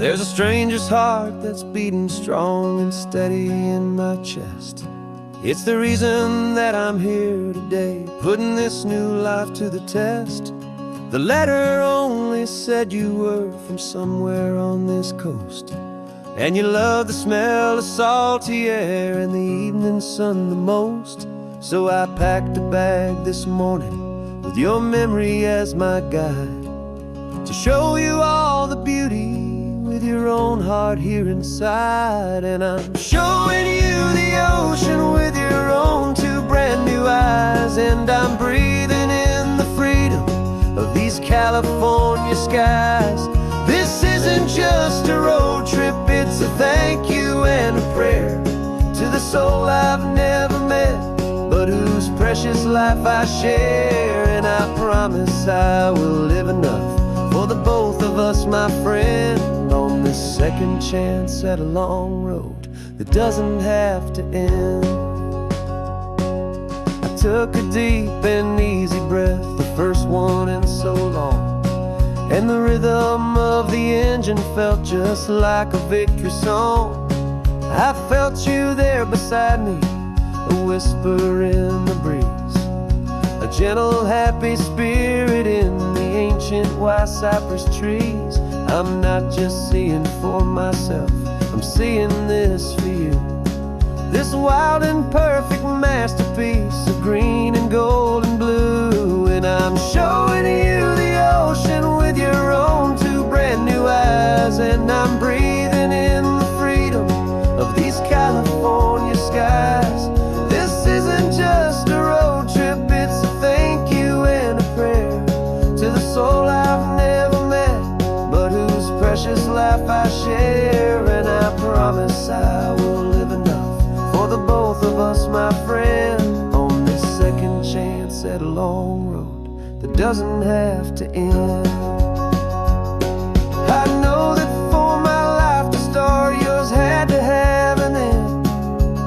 There's a stranger's heart that's beating strong and steady in my chest. It's the reason that I'm here today, putting this new life to the test. The letter only said you were from somewhere on this coast, and you love the smell of salty air and the evening sun the most. So I packed a bag this morning with your memory as my guide, to show you all the beauty with your own heart here inside. And I'm showing you the ocean with your own two brand new eyes, and I'm breathing in the freedom of these California skies. This isn't just a road trip, it's a thank you and a prayer to the soul I've never met, but whose precious life I share. And I promise I will live enough for the both of us, my friend, on this second chance at a long road that doesn't have to end. I took a deep and easy breath, the first one in so long, and the rhythm of the engine felt just like a victory song. I felt you there beside me, a whisper in the breeze, a gentle happy spirit in the ancient white cypress trees. I'm not just seeing for myself, I'm seeing this for you, this wild and perfect masterpiece of green and gold and blue. And I'm showing you the ocean with your own two brand new eyes, and I'm breathing in the freedom of these California skies. This isn't just a road trip, it's a thank you and a prayer to the soul I've never met, but whose precious life I share. And I promise I will live enough for the both of us, my friend, on this second chance at a long road that doesn't have to end. I know that for my life to start, yours had to have an end.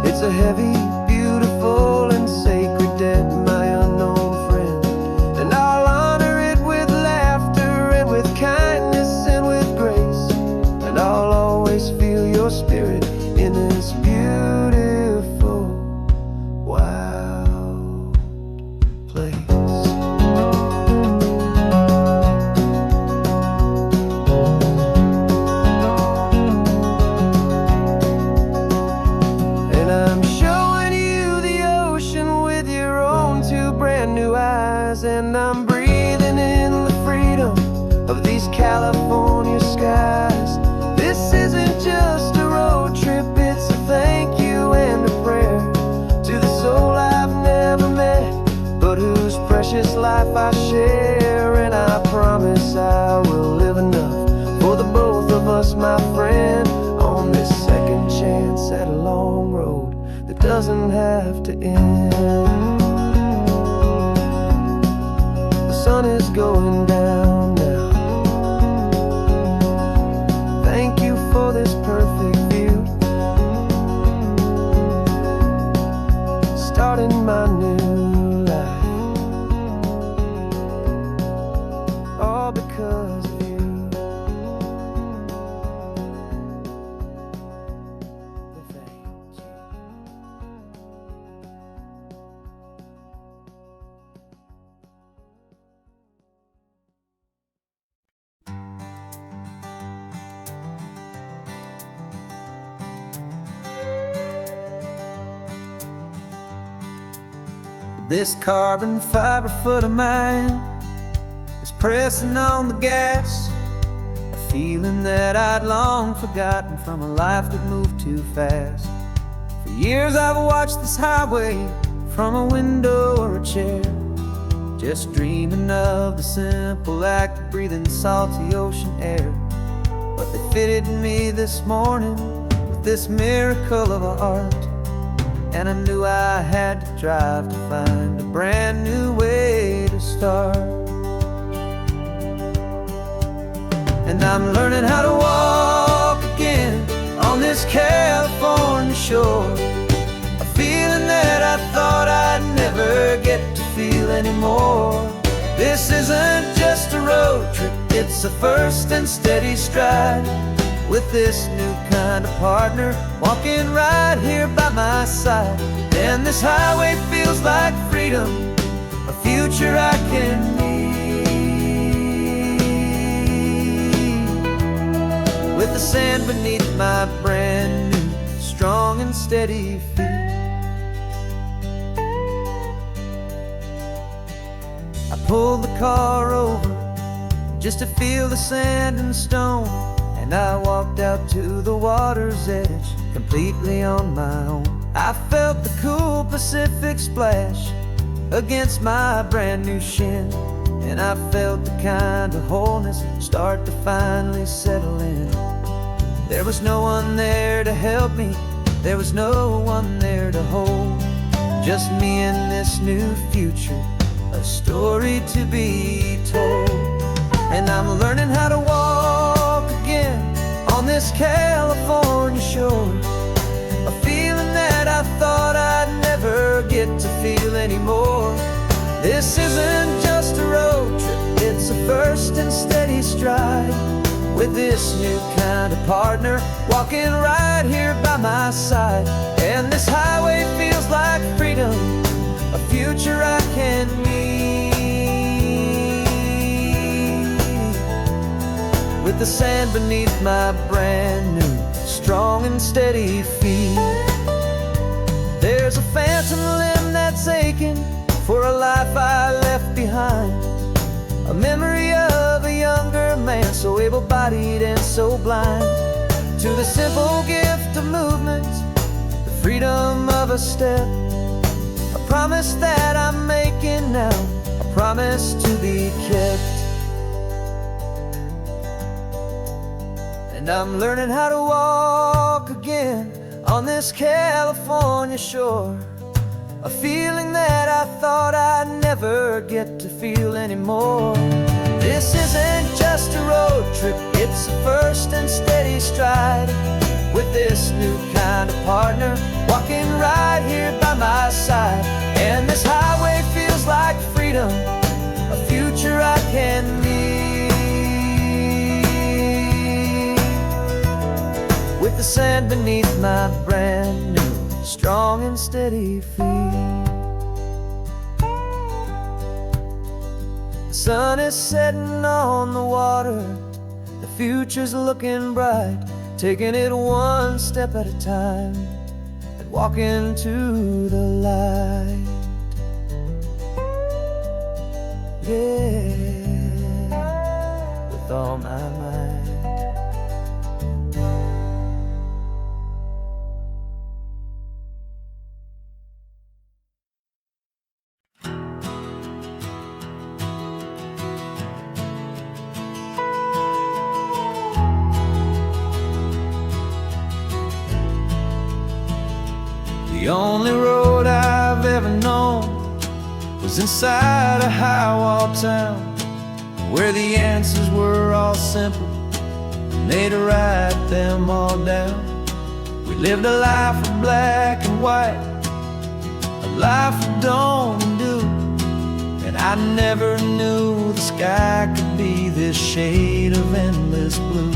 It's a heavy, beautiful, and sacred debt, my unknown friend, and I'll honor it with laughter and with kindness and with grace, and I'll always feel your spirit in this beautiful, wild place. And I'm showing you the ocean with your own two brand new eyes, and I'm breathing in the freedom of these California skies. This isn't just a road trip, it's a thank you and a prayer to the soul I've never met, but whose precious life I share. And I promise I will live enough for the both of us, my friend, on this second chance at a long road that doesn't have to end. The sun is going down now. Thank you for this perfect view, starting my new life, all because of you. Thank you. This carbon fiber foot of mine is pressing on the gas, a feeling that I'd long forgotten from a life that moved too fast. For years I've watched this highway from a window or a chair, just dreaming of the simple act of breathing salty ocean air. But they fitted me this morning with this miracle of art, and I knew I had to drive to find a brand new way to start. And I'm learning how to walk again on this California shore, a feeling that I thought I'd never get to feel anymore. This isn't just a road trip, it's a first and steady stride, with this new kind of partner walking right here by my side. And this highway feels like freedom, a future I can need, with the sand beneath my brand new strong and steady feet. I pulled the car over just to feel the sand and stone, and I walked out to the water's edge completely on my own. I felt the cool Pacific splash against my brand new shin, and I felt the kind of wholeness start to finally settle in. There was no one there to help me, there was no one there to hold, just me and this new future, a story to be told. And I'm learning how to walk again on this California shore, a feeling that I thought I'd never get to feel anymore. This isn't just a road trip, it's a first and steady stride, with this new kind of partner walking right here by my side. And this highway feels like freedom, a future I can need, with the sand beneath my brand new strong and steady feet. There's a phantom limb that's aching for a life I left behind, a memory of a younger man so able-bodied and so blind, to the simple gift of movement, the freedom of a step, a promise that I'm making now, a promise to be kept. And I'm learning how to walk again on this California shore, a feeling that I thought I'd never get to feel anymore. This isn't just a road trip, it's a first and steady stride, with this new kind of partner walking right here by my side. And this highway feels like freedom, a future I can need, with the sand beneath my brand new strong and steady feet. The sun is setting on the water, the future's looking bright, taking it one step at a time and walking to the light. Yeah, with all my might. The only road I've ever known was inside a high-wall town, where the answers were all simple and they'd write them all down. We lived a life of black and white, a life of dawn and dew, and I never knew the sky could be this shade of endless blue.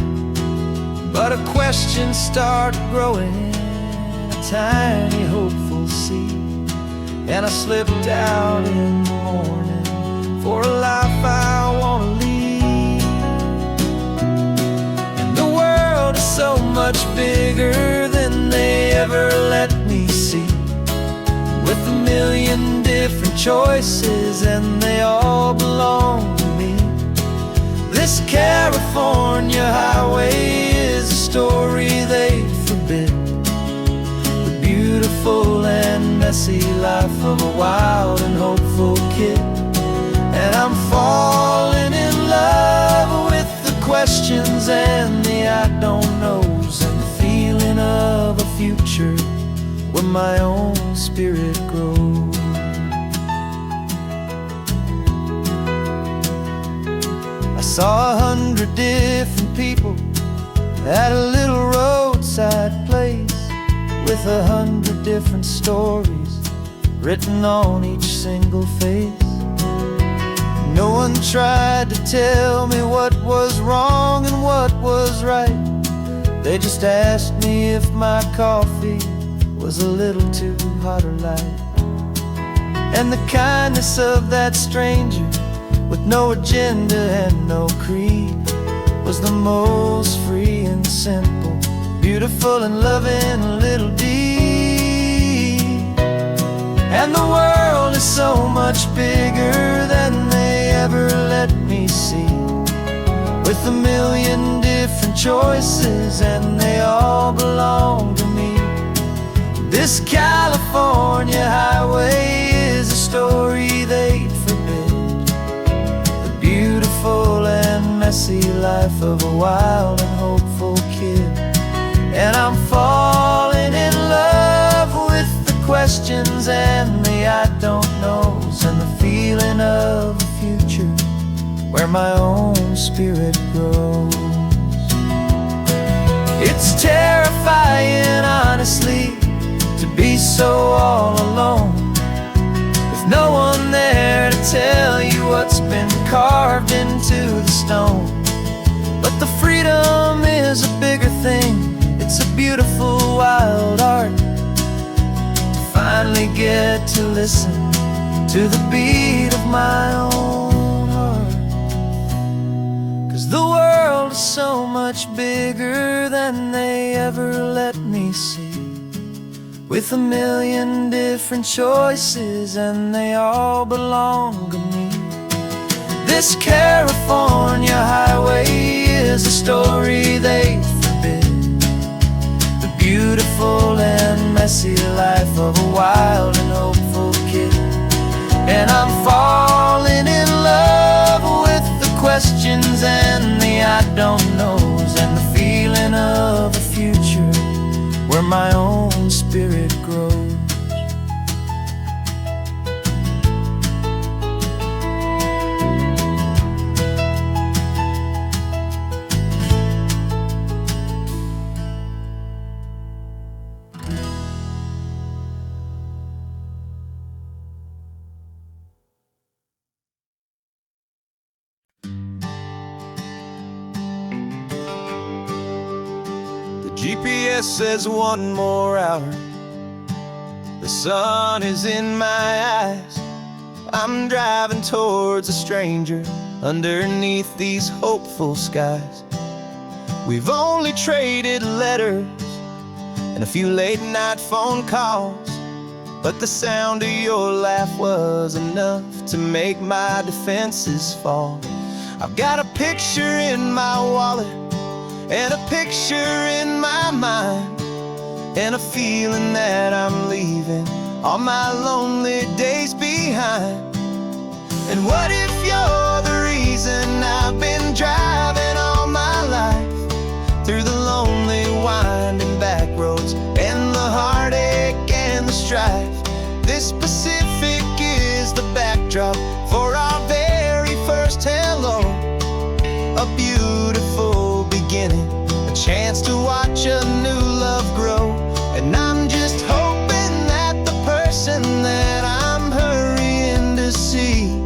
But a question started growing, tiny hopeful seed, and I slipped out in the morning for a life I want to lead. And the world is so much bigger than they ever let me see, with a million different choices and they all belong to me. This California highway is a story they forbid, beautiful and messy life of a wild and hopeful kid. And I'm falling in love with the questions and the I don't knows, and the feeling of a future where my own spirit grows. I saw 100 different people at a little roadside place, with 100 different stories written on each single face. No one tried to tell me what was wrong and what was right, They just asked me if my coffee was a little too hot or light. And the kindness of that stranger, with no agenda and no creed, was the most free and simple, beautiful and loving little deed. And the world is so much bigger than they ever let me see, with a million different choices and they all belong to me. This California highway is a story they'd forbid, the beautiful and messy life of a wild and hopeful kid. And I'm falling in love with the questions and the I don't knows, and the feeling of a future where my own spirit grows. It's terrifying, honestly, to be so all alone, with no one there to tell you what's been carved into the stone. But the freedom is a bigger thing. It's a beautiful wild art to finally get to listen to the beat of my own heart. 'Cause the world is so much bigger than they ever let me see, with a million different choices and they all belong to me. This California highway is a story they forbid, the beautiful and messy life of a wild and hopeful kid. And I'm falling in love with the questions and the I don't knows, and the feeling of a future where my own spirit grows. GPS says 1 more hour. The sun is in my eyes. I'm driving towards a stranger underneath these hopeful skies. We've only traded letters and a few late night phone calls, but the sound of your laugh was enough to make my defenses fall. I've got a picture in my wallet and a picture in my mind, and a feeling that I'm leaving all my lonely days behind. And what if you're the reason I've been driving all my life, through the lonely winding back roads and the heartache and the strife? This Pacific is the backdrop for our very first hello, a beautiful beginning, a chance to watch a new love grow. And I'm just hoping that the person that I'm hurrying to see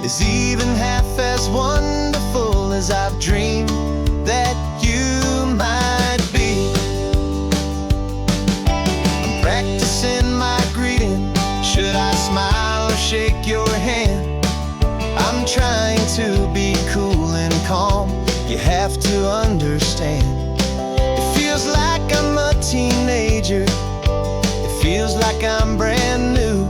is even half as wonderful as I've dreamed that you might be. I'm practicing my greeting. Should I smile or shake your hand? I'm trying to be cool and calm. You have to understand, it feels like I'm a teenager. It feels like I'm brand new.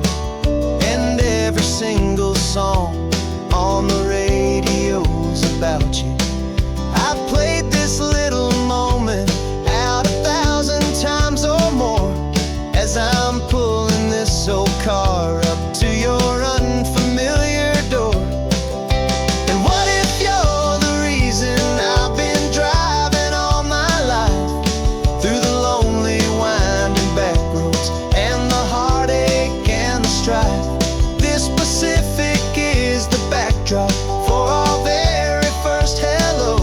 And every single song on the radio's about you. I've played this little moment out 1,000 times or more, as I'm pulling this old car up to your unfamiliar door. And what if you're the reason I've been driving all my life, through the lonely winding back roads and the heartache and the strife? This Pacific is the backdrop for our very first hello,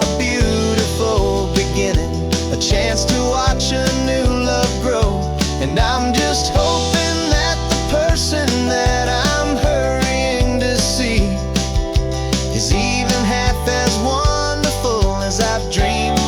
a beautiful beginning, a chance to watch a new love grow. And I'm just hoping that the person that I'm hurrying to see is even half as wonderful as I've dreamed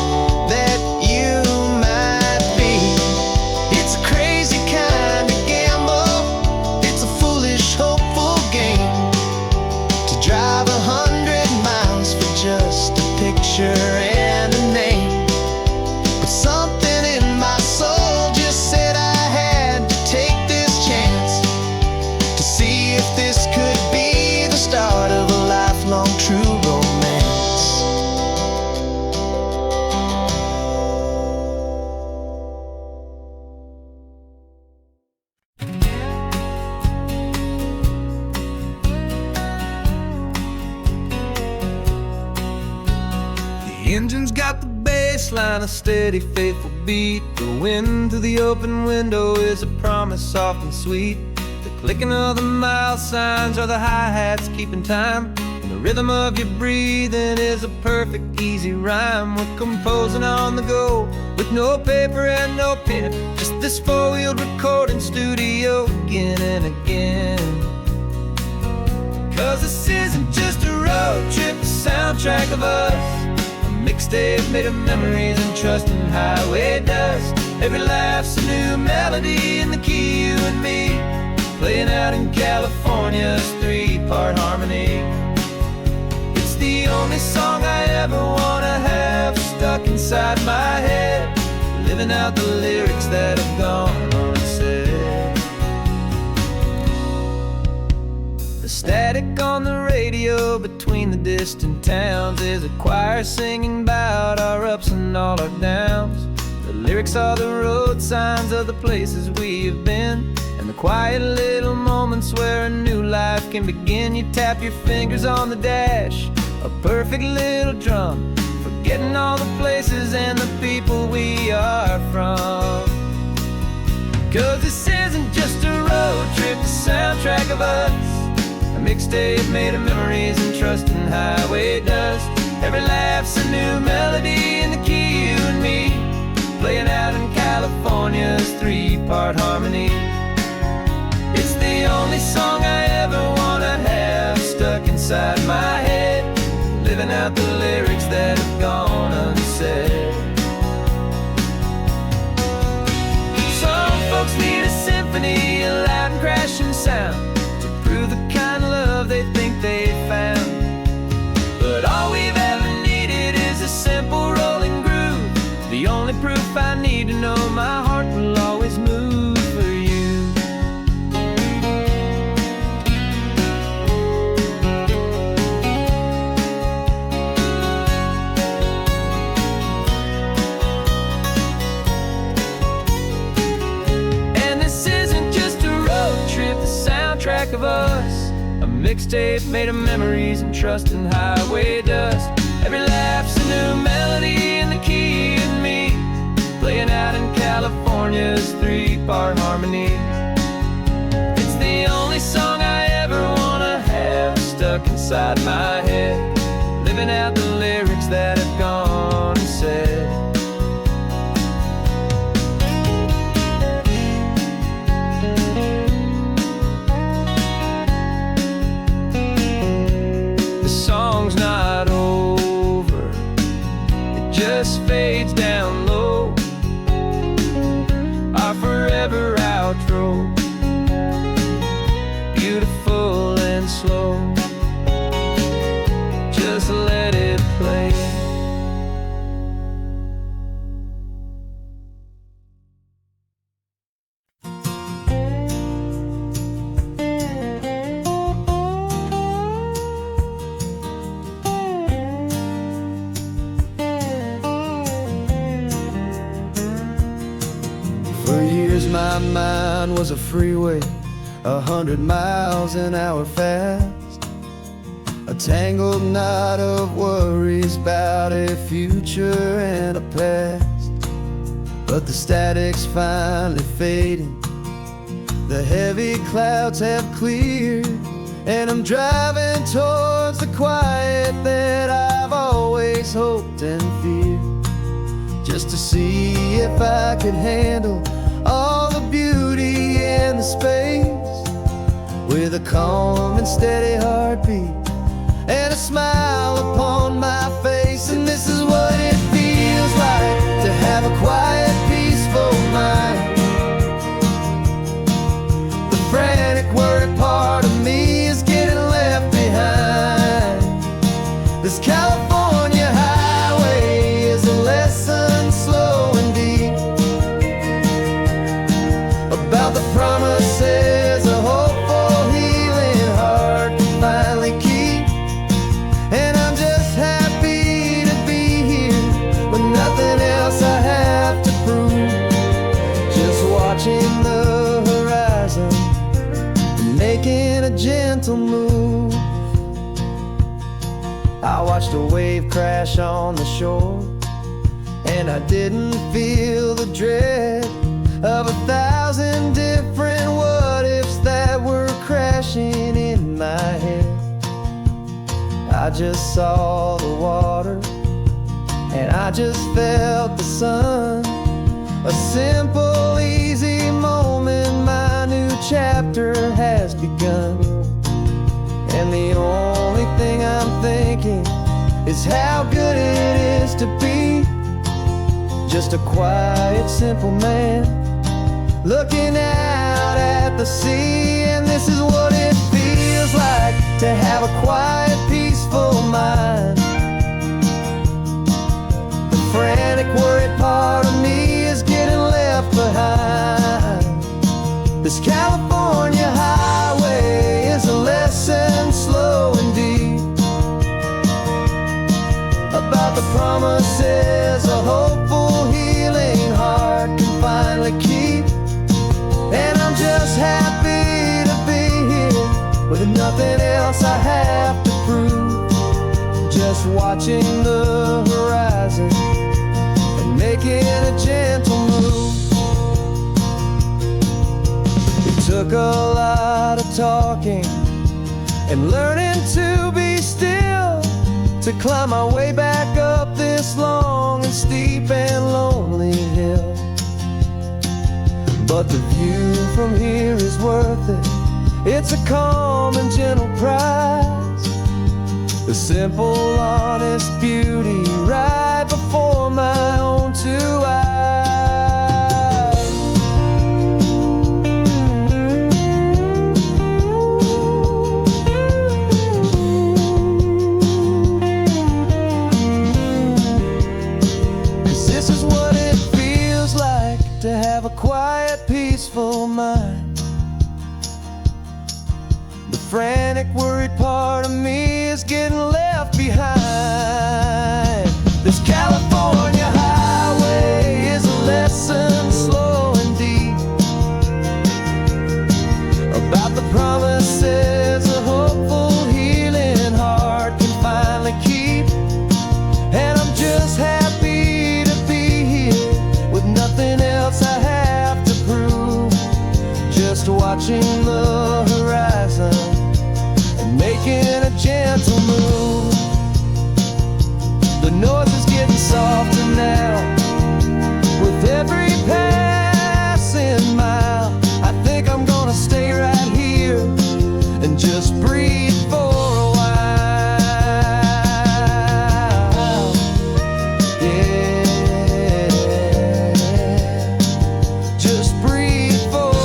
engine's got the bass line, a steady, faithful beat. The wind through the open window is a promise soft and sweet. The clicking of the mile signs are the hi-hats keeping time. And the rhythm of your breathing is a perfect, easy rhyme. We're composing on the go with no paper and no pen, just this four-wheeled recording studio again and again. 'Cause this isn't just a road trip, the soundtrack of us. Mixtape made of memories and trust in highway dust. Every laugh's a new melody in the key, you and me, playing out in California's three-part harmony. It's the only song I ever wanna have stuck inside my head, living out the lyrics that have gone unsaid. The static on the radio between the distant towns is a choir singing about our ups and all our downs. The lyrics are the road signs of the places we have been, and the quiet little moments where a new life can begin. You tap your fingers on the dash, a perfect little drum, forgetting all the places and the people we are from. 'Cause this isn't just a road trip, the soundtrack of us. A mixtape made of memories and trust in highway dust. Every laugh's a new melody in the key, you and me, playing out in California's three-part harmony. It's the only song I ever wanna have stuck inside my head, living out the lyrics that have gone unsaid. Some folks need a symphony, a loud and crashing sound, the kind of love they think they found. But all we've ever needed is a simple rolling groove, the only proof I need to know my heart will always move for you. And this isn't just a road trip, the soundtrack of us. A mixtape made of memories and trust in highway dust. Every laugh's a new melody in the key, and me, playing out in California's three-part harmony. It's the only song I ever wanna have stuck inside my head, living out the lyrics that have gone and said. Song's not over, it just fades down low, our forever outro, beautiful and slow, just let it play. My mind was a freeway, 100 miles an hour fast, a tangled knot of worries about a future and a past. But the static's finally fading, the heavy clouds have cleared, and I'm driving towards the quiet that I've always hoped and feared, just to see if I could handle all the beauty and the space, with a calm and steady heartbeat and a smile upon my face. And this is what it feels like to have a quiet, peaceful mind. The frantic, worried part of me is getting left behind. This California highway is a lesson slow and deep about the promises a hopeful, healing heart can finally keep. And I'm just happy to be here with nothing else I have to prove, just watching the horizon and making a gentle move. I watched a wave crash on the shore, and I didn't feel the dread of 1,000 different what-ifs that were crashing in my head. I just saw the water, and I just felt the sun. A simple, easy moment, my new chapter has begun. And the only thing I'm thinking is how good it is to be just a quiet, simple man looking out at the sea. And this is what it feels like to have a quiet, peaceful mind. The frantic, worried part of me is getting left behind. This California highway is a lesson slow and deep about the promises a hopeful, healing heart can finally keep. And I'm just happy to be here with nothing else I have to prove, just watching the horizon and making a gentle move. It took a lot of talking and learning to be still to climb my way back up this long and steep and lonely hill. But the view from here is worth it. It's a calm and gentle prize, the simple, honest beauty right before my own two eyes. 'Cause this is what it feels like to have a quiet, peaceful mind. The frantic, worried part of me is getting left behind. This California highway is a lesson slow and deep about the promises a hopeful, healing heart can finally keep. And I'm just happy to be here with nothing else I have to prove, just watching the horizon and making a gentle move. The noise is getting softer now with every passing mile. I think I'm gonna stay right here and just breathe for a while. Yeah, just breathe for a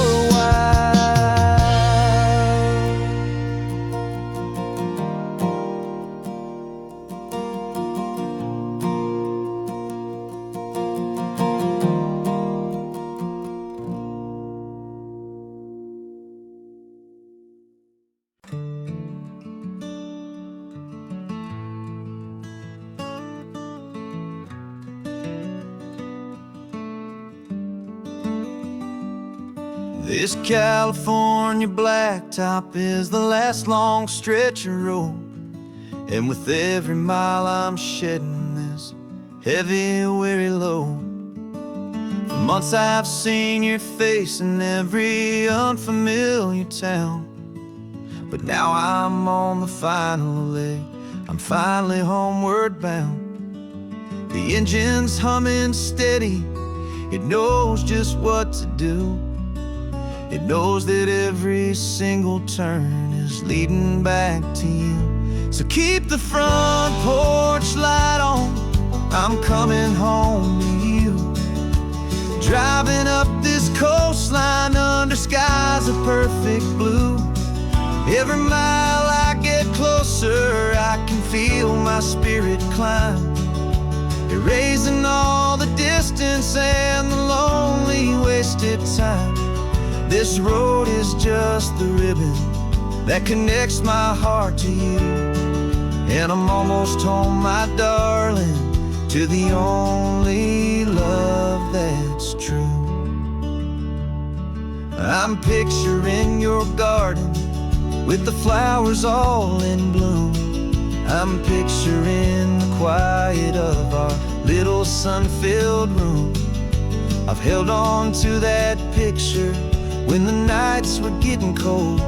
This California blacktop is the last long stretch of road, and with every mile I'm shedding this heavy, weary load. For months I've seen your face in every unfamiliar town, but now I'm on the final leg, I'm finally homeward bound. The engine's humming steady, it knows just what to do. It knows that every single turn is leading back to you. So keep the front porch light on, I'm coming home to you. Driving up this coastline under skies of perfect blue. Every mile I get closer, I can feel my spirit climb, erasing all the distance and the lonely wasted time. This road is just the ribbon that connects my heart to you, and I'm almost home, my darling, to the only love that's true. I'm picturing your garden with the flowers all in bloom, I'm picturing the quiet of our little sun-filled room. I've held on to that picture when the nights were getting cold.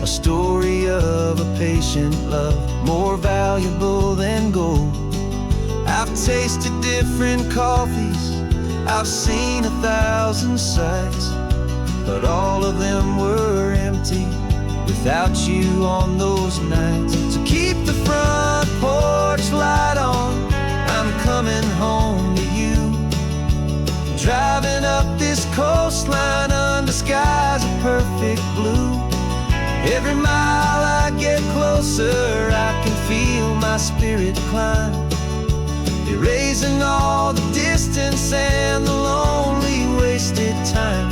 A story of a patient love, more valuable than gold. I've tasted different coffees, I've seen 1,000 sights, but all of them were empty without you on those nights. So keep the front porch light on, I'm coming home to you. Driving up this coastline under skies of perfect blue. Every mile I get closer, I can feel my spirit climb, erasing all the distance and the lonely wasted time.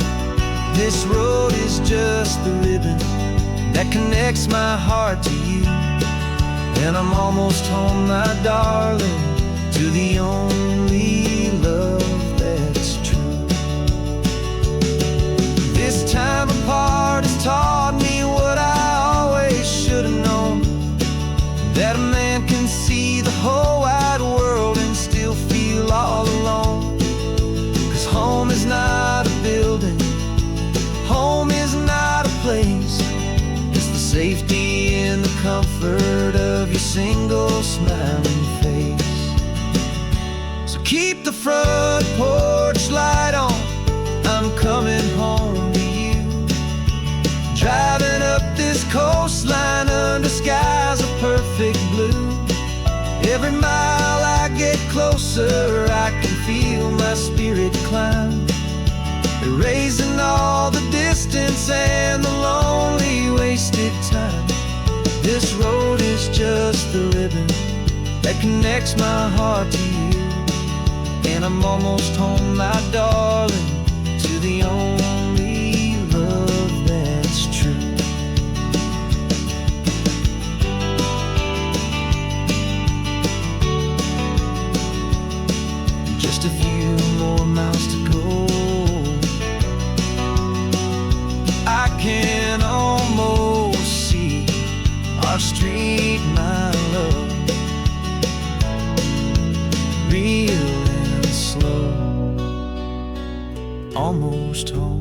This road is just the ribbon that connects my heart to you. And I'm almost home, my darling, to the only love that's true. This time apart has taught me what I always should have known, that a man can see the whole wide world and still feel all alone. 'Cause home is not a building, home is not a place, it's the safety and the comfort of your single smiling face. So keep the front porch light on, I'm coming home to you. Driving up this coastline under skies of perfect blue. Every mile I get closer, I can feel my spirit climb, erasing all the distance and the lonely wasted time. This road is just the ribbon that connects my heart to you. And I'm almost home, my darling, to the only love that's true. Just a few more miles to go, I can almost see our street, my love, real and slow, almost home.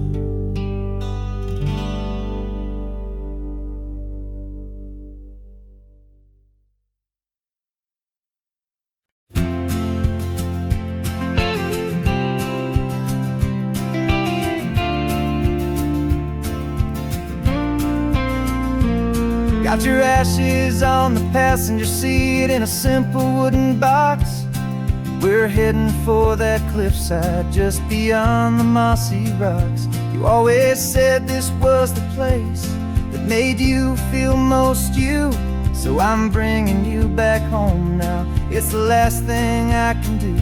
Got your ashes on the passenger seat in a simple wooden box. We're heading for that cliffside just beyond the mossy rocks. You always said this was the place that made you feel most you. So I'm bringing you back home now, it's the last thing I can do.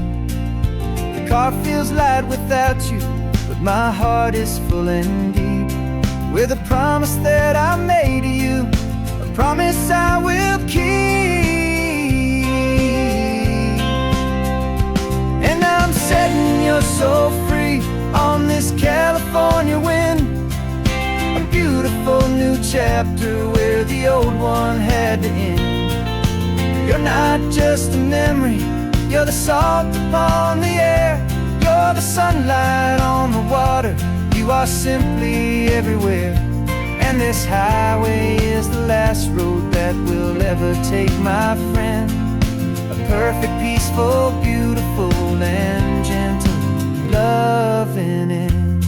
The car feels light without you, but my heart is full and deep with a promise that I made to you, promise I will keep. And I'm setting your soul free on this California wind, a beautiful new chapter where the old one had to end. You're not just a memory, you're the salt upon the air, you're the sunlight on the water, you are simply everywhere. And this highway is the last road that we'll ever take, my friend. A perfect, peaceful, beautiful, and gentle loving end.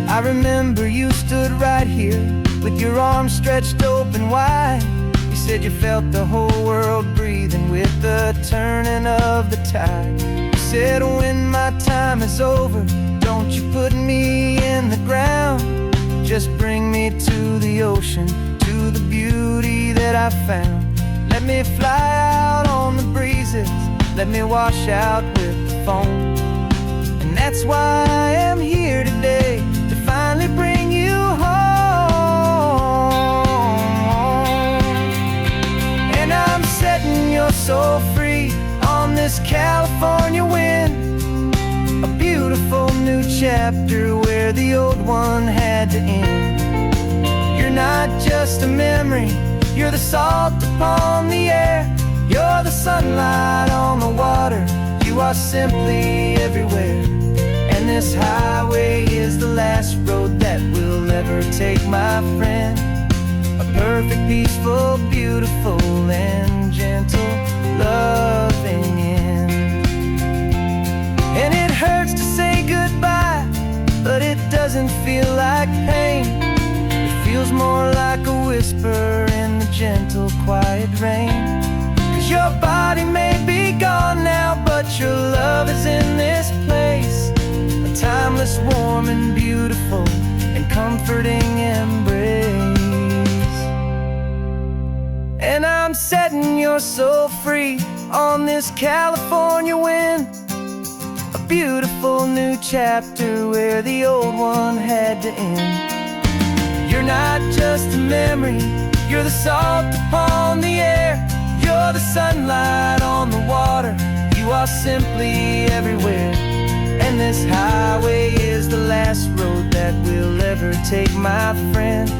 I remember you stood right here with your arms stretched open wide. You said you felt the whole world breathing with the turning of the tide. You said when my time is over, don't you put me in the ground, just bring me to the ocean, to the beauty that I found. Let me fly out on the breezes, let me wash out with the foam. And that's why I am here today, to finally bring you home. And I'm setting your soul free on this California wind, a beautiful beautiful new chapter where the old one had to end. You're not just a memory, you're the salt upon the air. You're the sunlight on the water, you are simply everywhere. And this highway is the last road that we'll ever take, my friend. A perfect, peaceful, beautiful, and gentle, loving end. And it hurts to say goodbye, but it doesn't feel like pain. It feels more like a whisper in the gentle, quiet rain. 'Cause your body may be gone now, but your love is in this place. A timeless, warm, and beautiful, and comforting embrace. And I'm setting your soul free on this California wind. A beautiful new chapter where the old one had to end. You're not just a memory, you're the salt upon the air. You're the sunlight on the water, you are simply everywhere. And this highway is the last road that we'll ever take, my friend.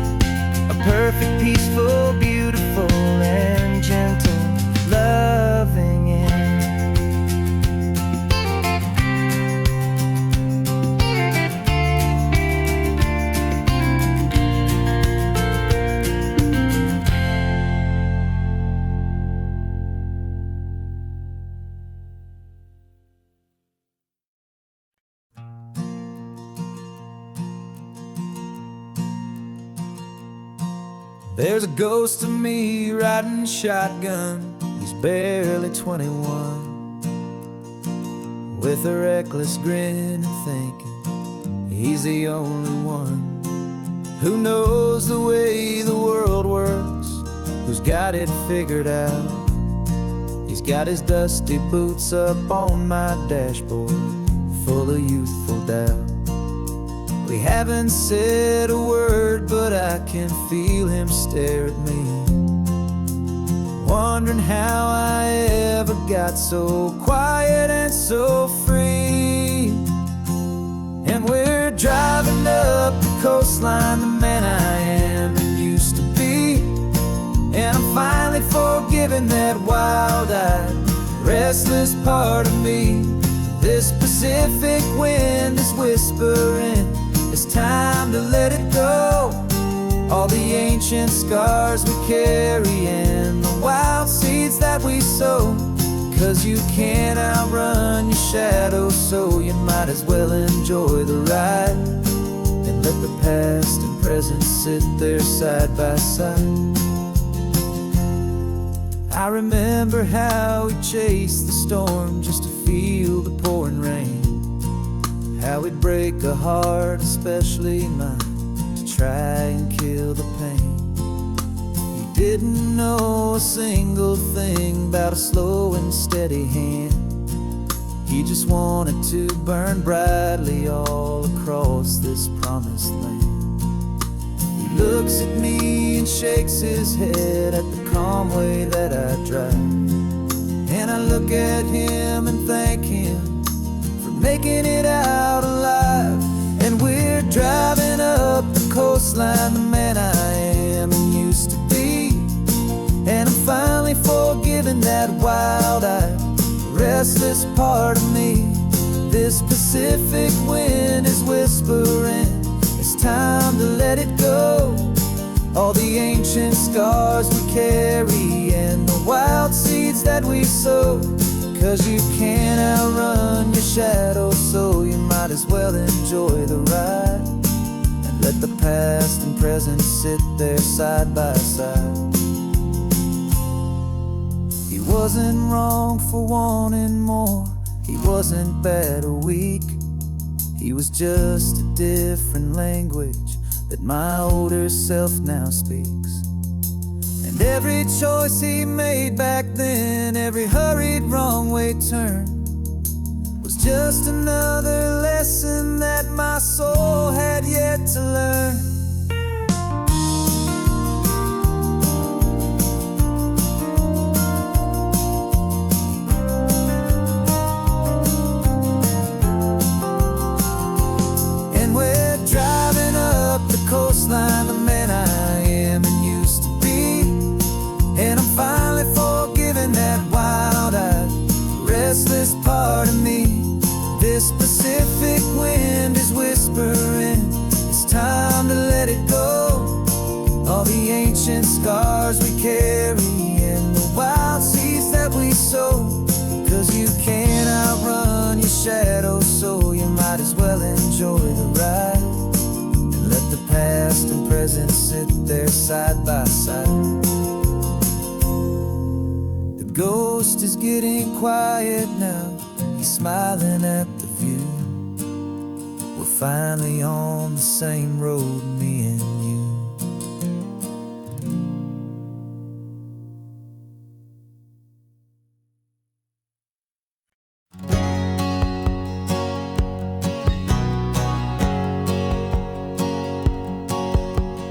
A perfect, peaceful, beautiful, and gentle, loving end. There's a ghost of me riding shotgun. He's barely 21, with a reckless grin and thinking he's the only one who knows the way the world works, who's got it figured out. He's got his dusty boots up on my dashboard, full of youthful doubt. We haven't said a word, but I can feel him stare at me, wondering how I ever got so quiet and so free. And we're driving up the coastline, the man I am and used to be. And I'm finally forgiving that wild-eyed, restless part of me. This Pacific wind is whispering, it's time to let it go. All the ancient scars we carry and the wild seeds that we sow. 'Cause you can't outrun your shadow, so you might as well enjoy the ride. And let the past and present sit there side by side. I remember how we chased the storm just to feel the pouring rain. How we'd break a heart, especially mine, to try and kill the pain. He didn't know a single thing about a slow and steady hand. He just wanted to burn brightly all across this promised land. He looks at me and shakes his head at the calm way that I drive. And I look at him and thank him making it out alive. And we're driving up the coastline, the man I am and used to be. And I'm finally forgiving that wild-eyed, restless part of me. This Pacific wind is whispering, it's time to let it go. All the ancient scars we carry and the wild seeds that we sow. 'Cause you can't outrun your shadow, so you might as well enjoy the ride. And let the past and present sit there side by side. He wasn't wrong for wanting more, he wasn't bad or weak. He was just a different language that my older self now speaks. And every choice he made back then, every hurried wrong way turn, was just another lesson that my soul had yet to learn. scars we carry and the wild seeds that we sow. 'Cause you can't outrun your shadow, so you might as well enjoy the ride. And let the past and present sit there side by side. The ghost is getting quiet now, he's smiling at the view. We're finally on the same road, me and you.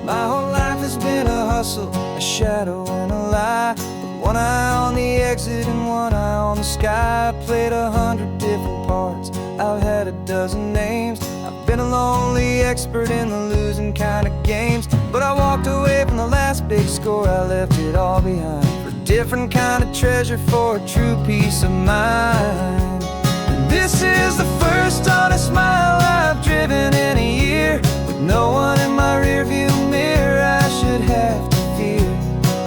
My whole life has been a hustle, a shadow and a lie. With one eye on the exit and one eye on the sky. I played 100 different parts, I've had a dozen names. I've been a lonely expert in the losing kind of games. But I walked away from the last big score, I left it all behind. For a different kind of treasure, for a true peace of mind. And this is the first honest mile I've driven in a year. With no one in my rearview mirror I should have to fear.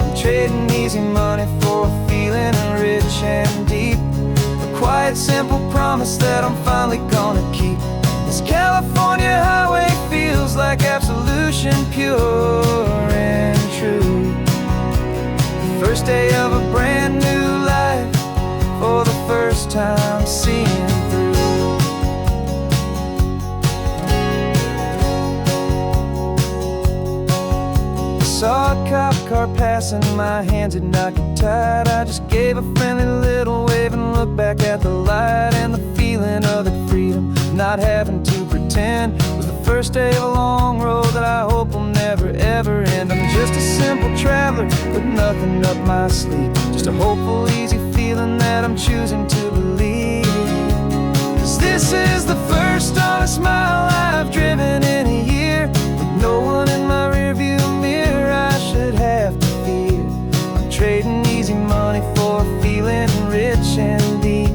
I'm trading easy money for a feeling rich and deep. A quiet, simple promise that I'm finally gonna keep. This California highway feels like absolution, pure and true. The first day of a brand new life, for the first time seeing through. Saw a cop car passing, my hands had not get tied. I just gave a friendly little wave and looked back at the light. And the feeling of the freedom, not having to pretend, was the first day of a long road that I hope will never ever end. I'm just a simple traveler with nothing up my sleeve, just a hopeful, easy feeling that I'm choosing to believe. 'Cause this is the first honest mile I've driven in a year. With no one in my rearview mirror I should have to fear. I'm trading easy money for a feeling rich and deep.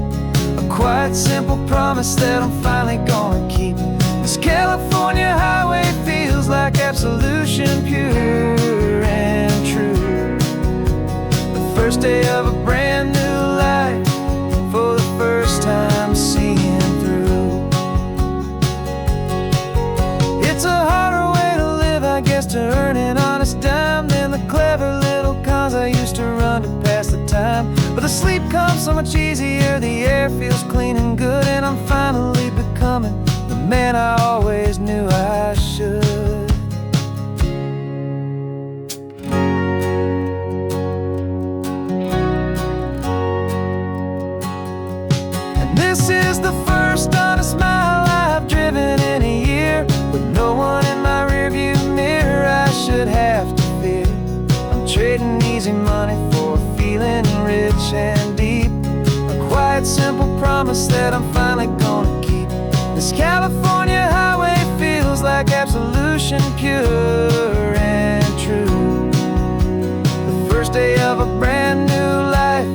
A quiet, simple promise that I'm finally gonna keep. This California highway feels like absolution, pure and true. The first day of a brand new life, for the first time seeing through. It's a harder way to live, I guess, to earn an honest dime than the clever little cons I used to run to pass the time. But the sleep comes so much easier, the air feels clean and good, and I'm finally becoming the man I always knew I should. And this is the first honest mile I've driven in a year. With no one in my rearview mirror I should have to fear. I'm trading easy money for a feeling rich and deep. A quiet, simple promise that I'm finally gonna keep. This California highway feels like absolution, pure and true. The first day of a brand new life,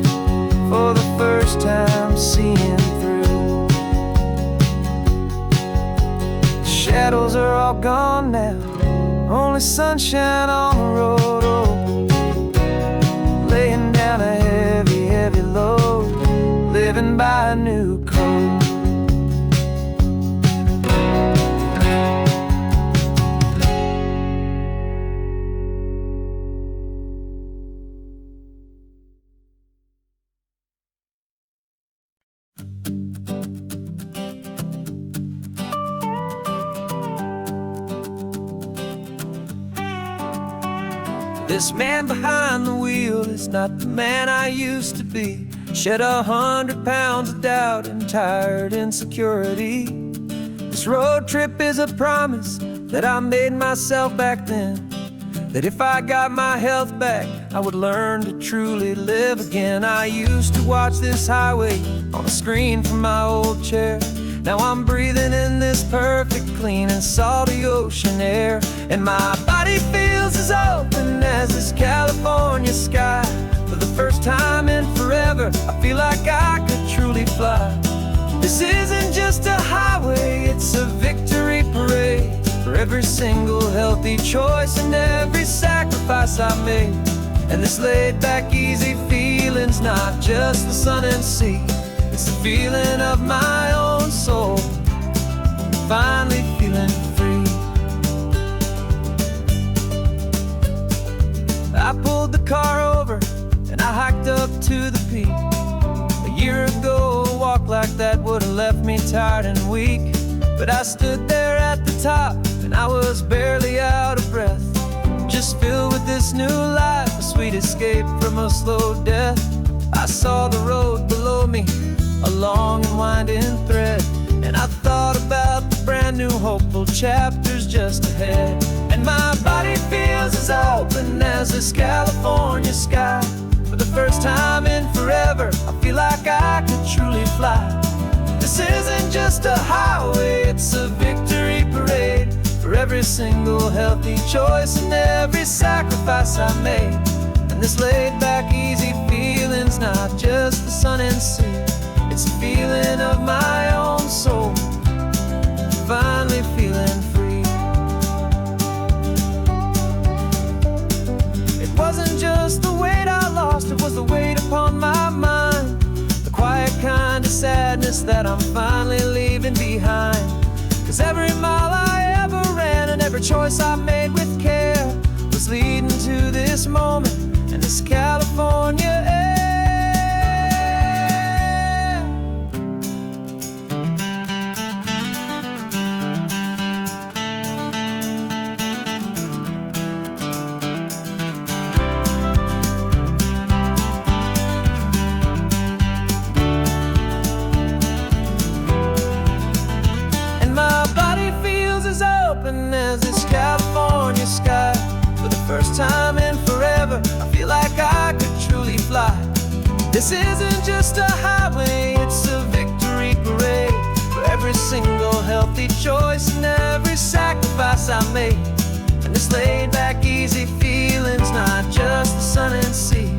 for the first time seeing through. The shadows are all gone now, only sunshine on the road. Oh, laying down a heavy, heavy load, living by a new code. This man behind the wheel is not the man I used to be. Shed 100 pounds of doubt and tired insecurity. This road trip is a promise that I made myself back then, that if I got my health back, I would learn to truly live again. I used to watch this highway on a screen from my old chair. Now I'm breathing in this perfect, clean and salty ocean air. And my body feels as open as this California sky. For the first time in forever, I feel like I could truly fly. This isn't just a highway, it's a victory parade. For every single healthy choice and every sacrifice I made. And this laid back, easy feeling's not just the sun and sea. It's the feeling of my own soul, finally feeling free. I pulled the car over and I hiked up to the peak. A year ago, a walk like that would've left me tired and weak. But I stood there at the top and I was barely out of breath, just filled with this new life, a sweet escape from a slow death. I saw the road below me, a long and winding thread, and I thought about the brand new hopeful chapters just ahead. And my body feels as open as this California sky. For the first time in forever, I feel like I could truly fly. This isn't just a highway, it's a victory parade for every single healthy choice and every sacrifice I made. And this laid back, easy feeling's not just the sun and sea. It's a feeling of my own soul, finally feeling free. It wasn't just the weight I lost, it was the weight upon my mind, the quiet kind of sadness that I'm finally leaving behind. 'Cause every mile I ever ran and every choice I made with care was leading to this moment and this California air. 'First time in forever, I feel like I could truly fly. This isn't just a highway, it's a victory parade for every single healthy choice and every sacrifice I made. And this laid back, easy feeling's not just the sun and sea.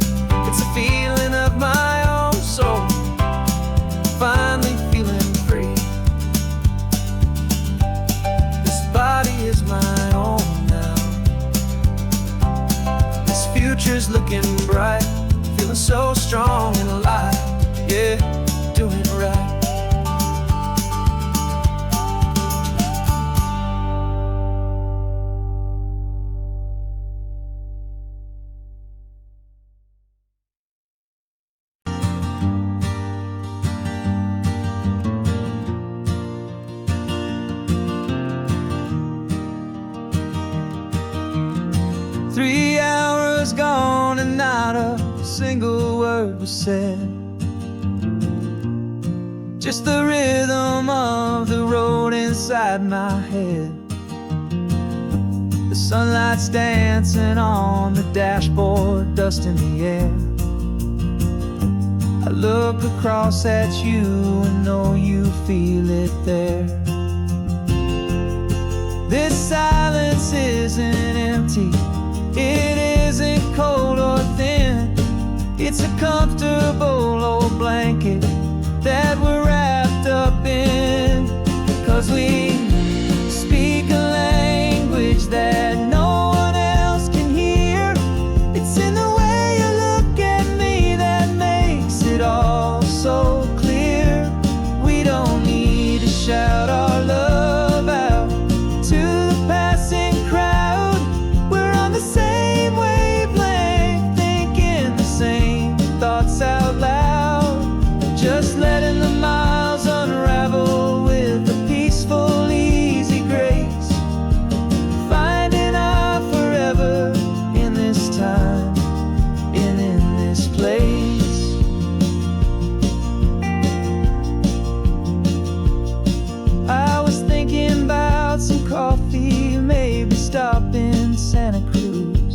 It's a feeling of my own soul, finally feeling free. This body is my own. Future's looking bright, feeling so strong and alive, yeah, doing it right. Gone and not a single word was said, just the rhythm of the road inside my head. The sunlight's dancing on the dashboard, dust in the air. I look across at you and know you feel it there. This silence isn't empty, it isn't cold or thin. It's a comfortable old blanket that we're wrapped up in. 'Cause we speak a language that no one else can hear. It's in the way you look at me that makes it all so clear. We don't need to shout our love out to the passing crowd. We're on the same wavelength, thinking the same thoughts out loud. Just letting the miles unravel with a peaceful, easy grace. Finding our forever in this time and in this place. I was thinking about some coffee, maybe stop in Santa Cruz.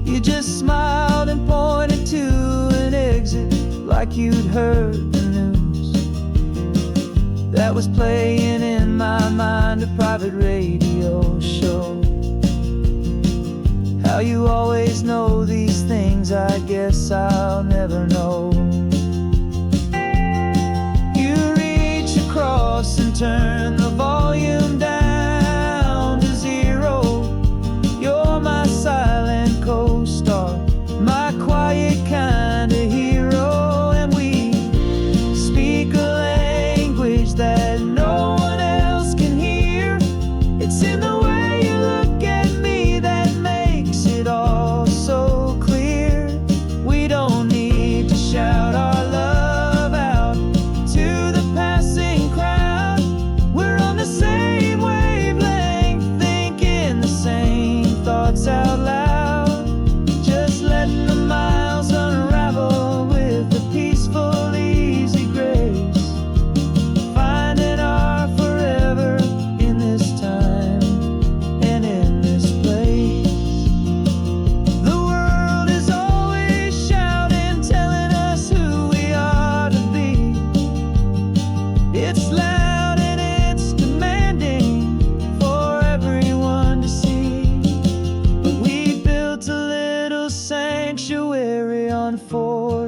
You just smiled and pointed to an exit like you'd heard the news. That was playing in my mind, a private radio show. How you always know these things, I guess I'll never know. You reach across and turn the volume down to zero. You're my silent co-star, my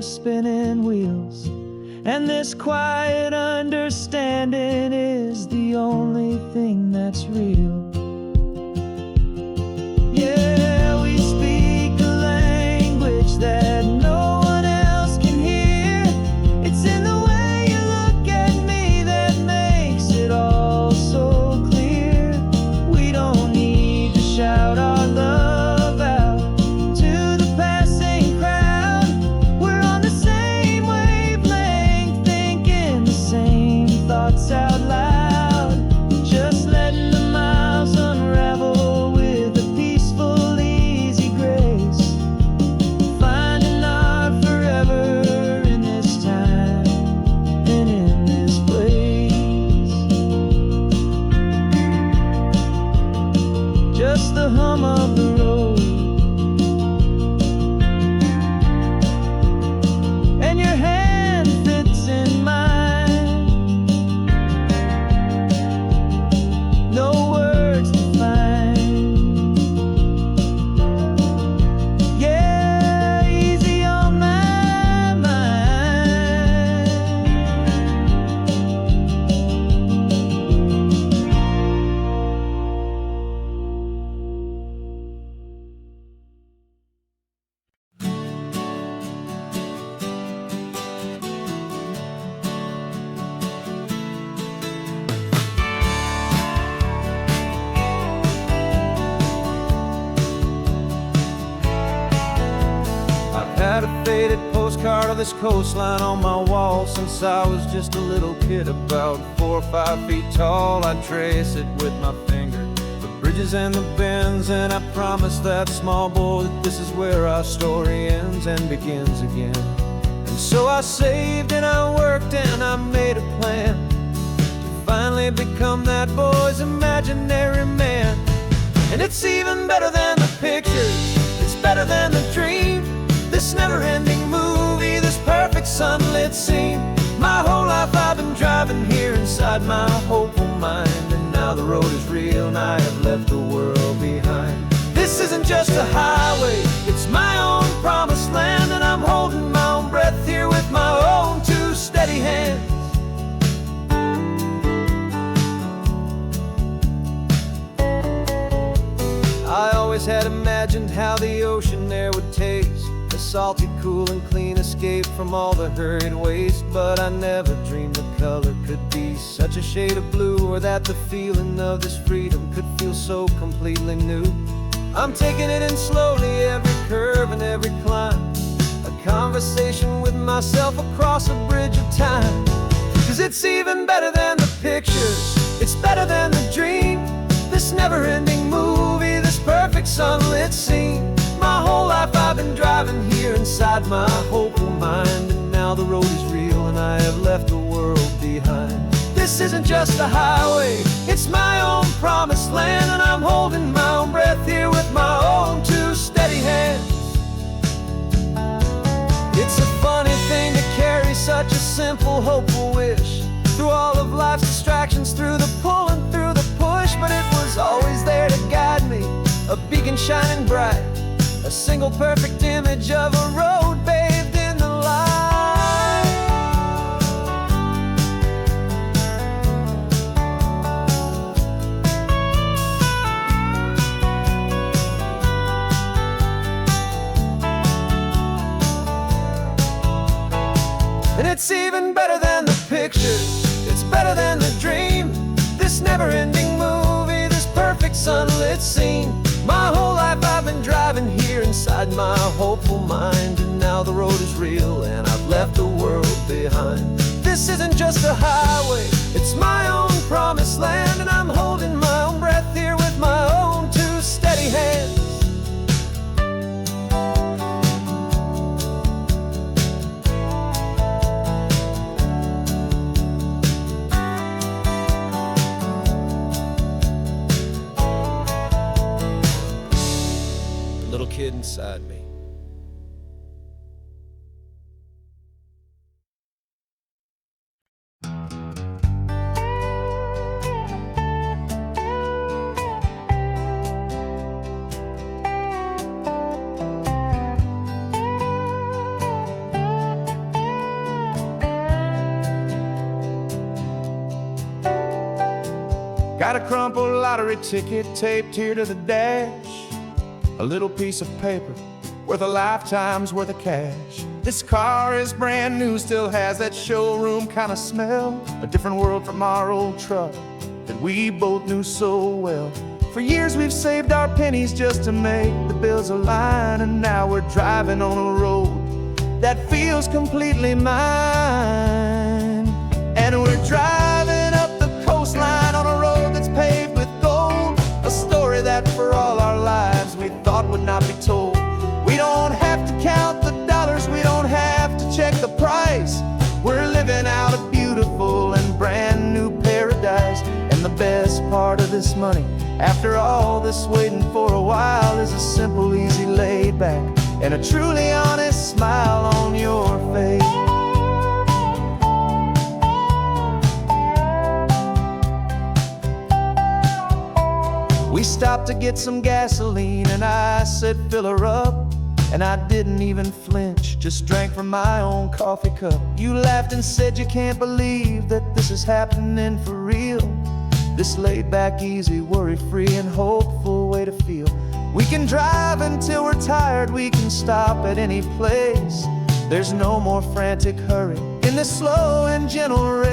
your spinning wheels. And this quiet understanding is the only thing that's real. Yeah, we speak a language that no one else can hear. It's in the way you look at me that makes it all so clear. We don't need to shout our love out to the passing crowd. We're on the same wavelength, thinking the same thoughts out loud. Just letting the miles unravel with a peaceful, easy grace. Finding our forever in this time and in this place. Just the hum of the road and your hand fits in mine. No words to find. Yeah, easy on my mind. I've had a faded postcard of this coastline on my wall since I was just a little kid, about 4 or 5 feet tall. I trace it with my finger, the bridges and the bends, and I promise that small boy that this is where our story ends and begins again. And so I saved and I worked and I made a plan to finally become that boy's imaginary man. And it's even better than the pictures, it's better than the dream. This never-ending movie, this perfect sunlit scene. My whole life I've been driving here inside my hopeful mind, and now the road is real and I have left the world behind. This isn't just a highway, it's my own promised land, and I'm holding my own breath here with my own 2 steady hands. I always had imagined how the ocean there would taste, a salty, cool and clean escape from all the hurried waste. But I never dreamed the color could be such a shade of blue, or that the feeling of this freedom could feel so completely new. I'm taking it in slowly, every curve and every climb, a conversation with myself across a bridge of time. 'Cause it's even better than the pictures, it's better than the dream. This never-ending movie, this perfect sunlit scene. My whole life I've been driving here inside my hopeful mind, and now the road is real and I have left the world behind. This isn't just a highway, it's my own promised land, and I'm holding my own breath here with my own 2 steady hands. It's a funny thing to carry such a simple, hopeful wish through all of life's distractions, through the pull and through the push. But it was always there to guide me, a beacon shining bright, a single perfect image of a road bathed in the light. And it's even better than the pictures, it's better than the dream. This never-ending movie, this perfect sunlit scene. My whole life I've been driving here inside my hopeful mind, and now the road is real and I've left the world behind. This isn't just a highway, it's my own promised land, and I'm holding my own breath here with my own 2 steady hands. Little kid inside me. Got a crumpled lottery ticket taped here to the dash, a little piece of paper worth a lifetime's worth of cash. This car is brand new, still has that showroom kind of smell, a different world from our old truck that we both knew so well. For years we've saved our pennies just to make the bills align, and now we're driving on a road that feels completely mine. And we're driving up the coastline on a road that's paved with gold, a story that for all our lives we thought would not be told. We don't have to count the dollars, we don't have to check the price. We're living out a beautiful and brand new paradise. And the best part of this money, after all this waiting for a while, is a simple, easy, laid back, and a truly honest smile on your face. We stopped to get some gasoline, and I said, fill her up. And I didn't even flinch, just drank from my own coffee cup. You laughed and said you can't believe that this is happening for real. This laid back, easy, worry-free and hopeful way to feel. We can drive until we're tired, we can stop at any place. There's no more frantic hurry in this slow and gentle race.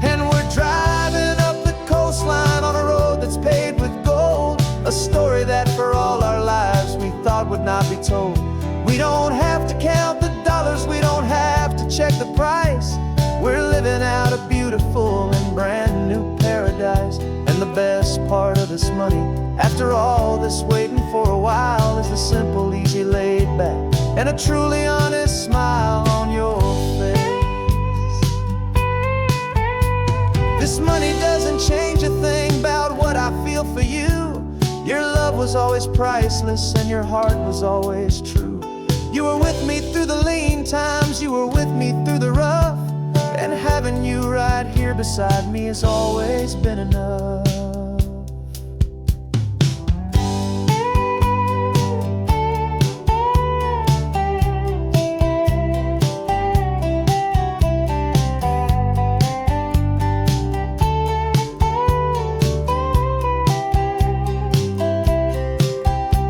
And we're driving up the coastline on a road that's paved with gold, a story that for all our lives we thought would not be told. We don't have to count the dollars, we don't have to check the price. We're living out a beautiful and brand new paradise. And the best part of this money, after all this waiting for a while, is the simple, easy, laid back, and a truly honest smile on your face. This money doesn't change a thing about what I feel for you. Your love was always priceless and your heart was always true. You were with me through the lean times, you were with me through the rough, and having you right here beside me has always been enough.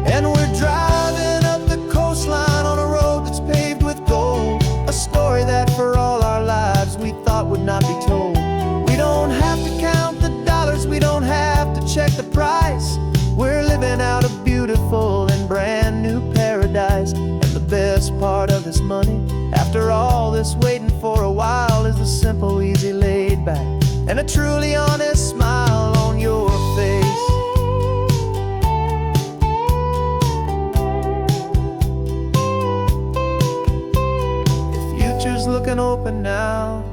And we're driving up the coastline on a road that's paved with gold, a story that for all our lives we thought would not be told. We don't have to count the dollars, we don't have to check the price. We're living out a beautiful and brand new paradise. And the best part of this money, after all this waiting for a while, is the simple, easy, laid back, and a truly honest smile on your face. Future's looking open now,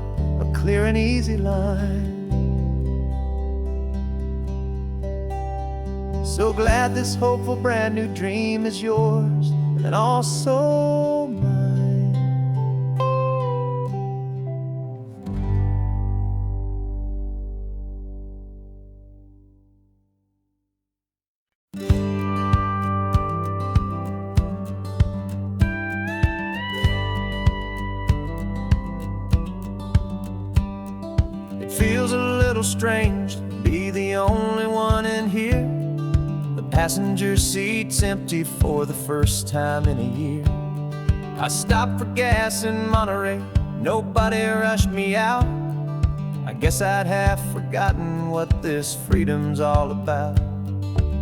a clear and easy line. So glad this hopeful brand new dream is yours and also mine. It feels a little strange to be the only one in here. The passenger seat's empty for the first time in a year. I stopped for gas in Monterey, nobody rushed me out. I guess I'd have forgotten what this freedom's all about.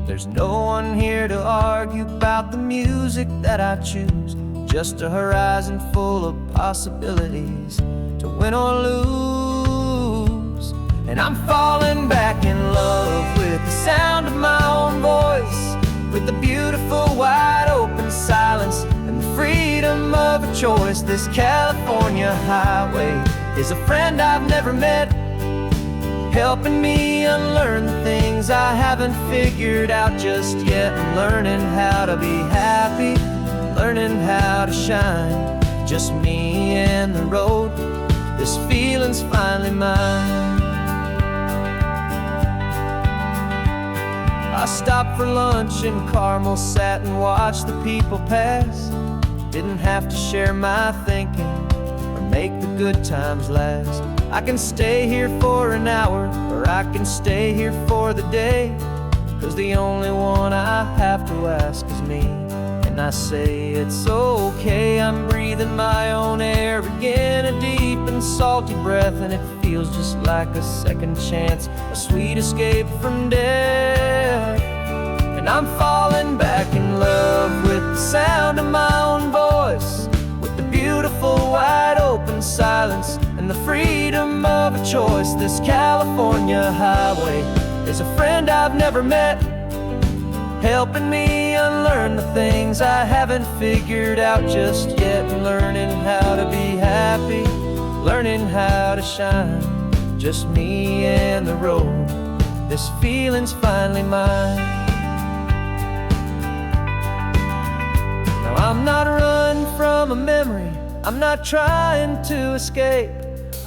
There's no one here to argue about the music that I choose, just a horizon full of possibilities to win or lose. And I'm falling back in love with the sound of my own voice, with the beautiful wide open silence and the freedom of a choice. This California highway is a friend I've never met, helping me unlearn the things I haven't figured out just yet. I'm learning how to be happy, learning how to shine, just me and the road. This feeling's finally mine. I stopped for lunch in Carmel, sat and watched the people pass. Didn't have to share my thinking or make the good times last. I can stay here for an hour, or I can stay here for the day, 'cause the only one I have to ask is me. And I say it's okay, I'm breathing my own air again, a deep and salty breath, and it feels just like a second chance, a sweet escape from death. And I'm falling back in love with the sound of my own voice, with the beautiful wide open silence and the freedom of a choice. This California highway is a friend I've never met, helping me unlearn the things I haven't figured out just yet, learning how to be happy, learning how to shine, just me and the road. This feeling's finally mine. Now I'm not running from a memory, I'm not trying to escape,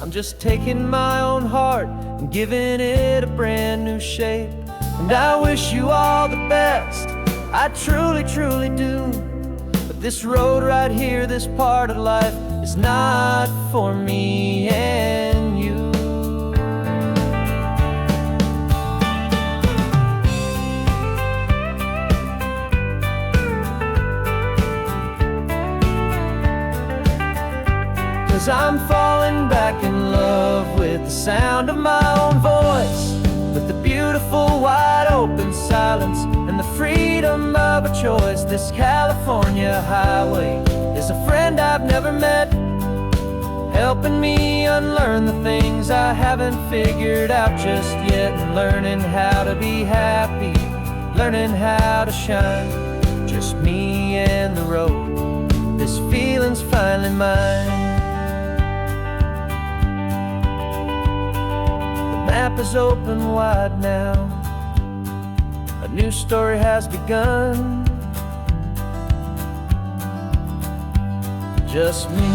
I'm just taking my own heart and giving it a brand new shape. And I wish you all the best, I truly, truly do. But this road right here, this part of life, is not for me and you. Cause I'm falling back in love with the sound of my own voice, with the beautiful wide open silence and the freedom of a choice. This California highway is a friend I've never met, helping me unlearn the things I haven't figured out just yet, and learning how to be happy, learning how to shine, just me and the road. This feeling's finally mine. The map is open wide now, a new story has begun, just me.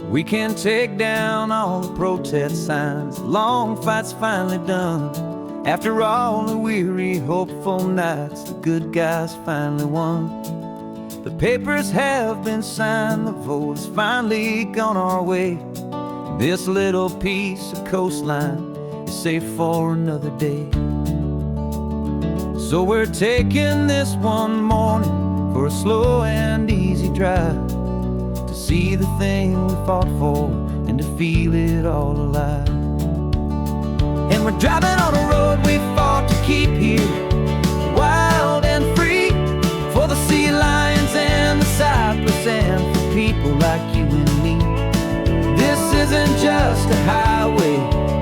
We can take down all the protest signs, long fight's finally done. After all the weary, hopeful nights, the good guys finally won. The papers have been signed, the vote has finally gone our way. This little piece of coastline is safe for another day. So we're taking this one morning for a slow and easy drive, to see the thing we fought for and to feel it all alive. And we're driving on a road we fought to keep here, wild and free, for the sea lions and the cypress and for people like you and me. This isn't just a highway,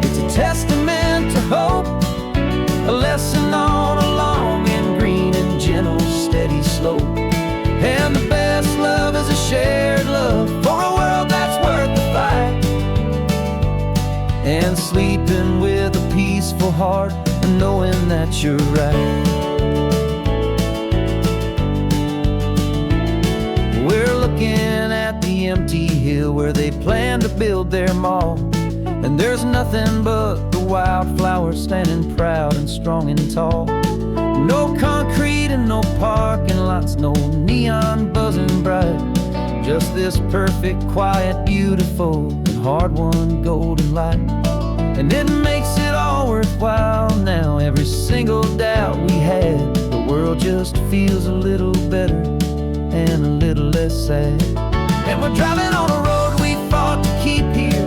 it's a testament to hope, a lesson on a long and green and gentle steady slope. And the best love is a shared love for a world that's worth the fight, and sleeping with a peaceful heart and knowing that you're right. We're looking at the empty hill where they plan to build their mall, and there's nothing but the wildflowers standing proud and strong and tall. No concrete and no parking lots, no neon buzzing bright, just this perfect, quiet, beautiful, and hard-won golden light. And it makes it all worthwhile now, every single doubt we had. The world just feels a little better and a little less sad. And we're driving on a road we fought to keep here,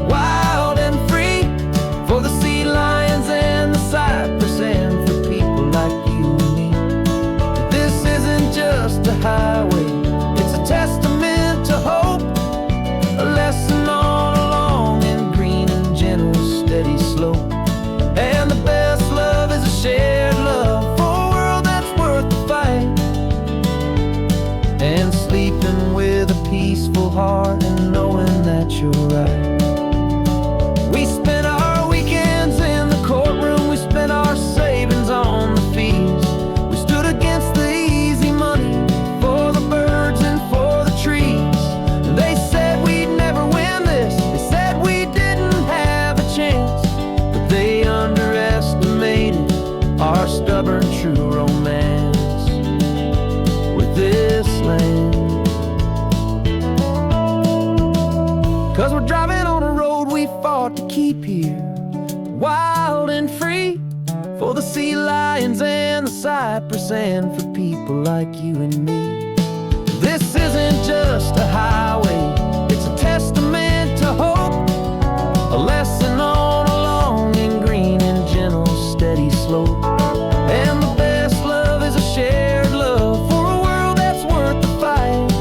wild and free, for the sea lions and the cypress and for people like you and me. This isn't just a highway, it's a testament to hope, a lesson on a long and green and gentle steady slope. And the best love is a shared love for a world that's worth the fight, and sleeping with a peaceful heart and knowing that you're right. We spent our weekends in the courtroom, we spent our savings on the fees, we stood against the easy money for the birds and for the trees. And they said we'd never 'Cause we're driving on a road we fought to keep here, wild and free, for the sea lions and the cypress, and for people like you and me. This isn't just a highway, it's a testament to hope, a lesson on a long and green and gentle steady slope. And the best love is a shared love for a world that's worth the fight,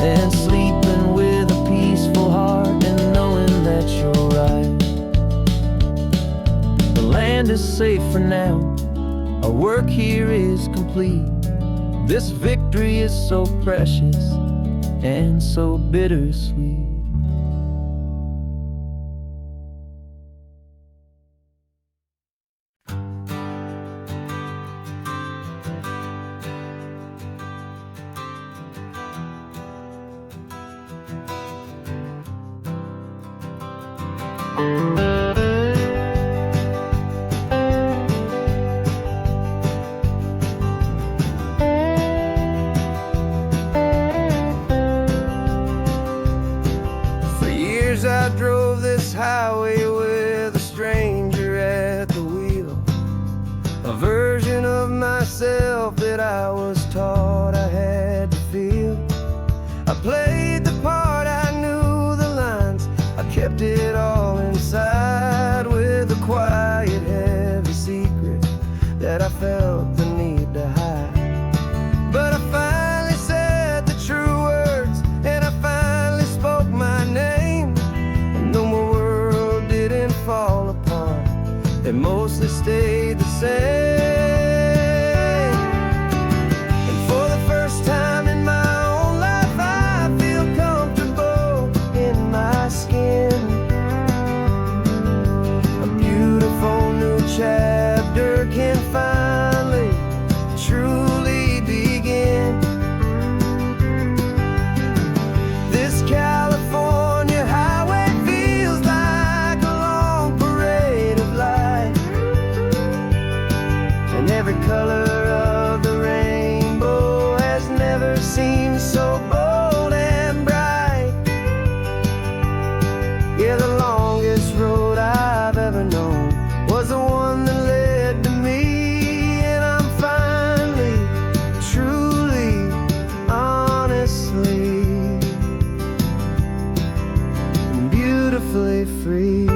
and sleeping with a peaceful heart and knowing that you're right. The land is safe for now, our work here is complete. This victory is so precious and so bittersweet. I drove this highway with a stranger at the wheel, a version of myself that I was taught I had to feel. I played the part, I knew the lines, I kept it all inside, with a quiet, heavy secret that I felt the need to hide. But I finally said the true words, and I finally spoke my name. Fall apart, they mostly stayed the same. And for the first time in my own life, I feel comfortable in my skin. A beautiful new chapter can finally, truly begin. This California highway feels like a long parade of light, and every color of the rainbow has never seemed so bold and bright. Yeah, the longest road I've ever known was the one that led to me, and I'm finally, truly, honestly, beautifully free.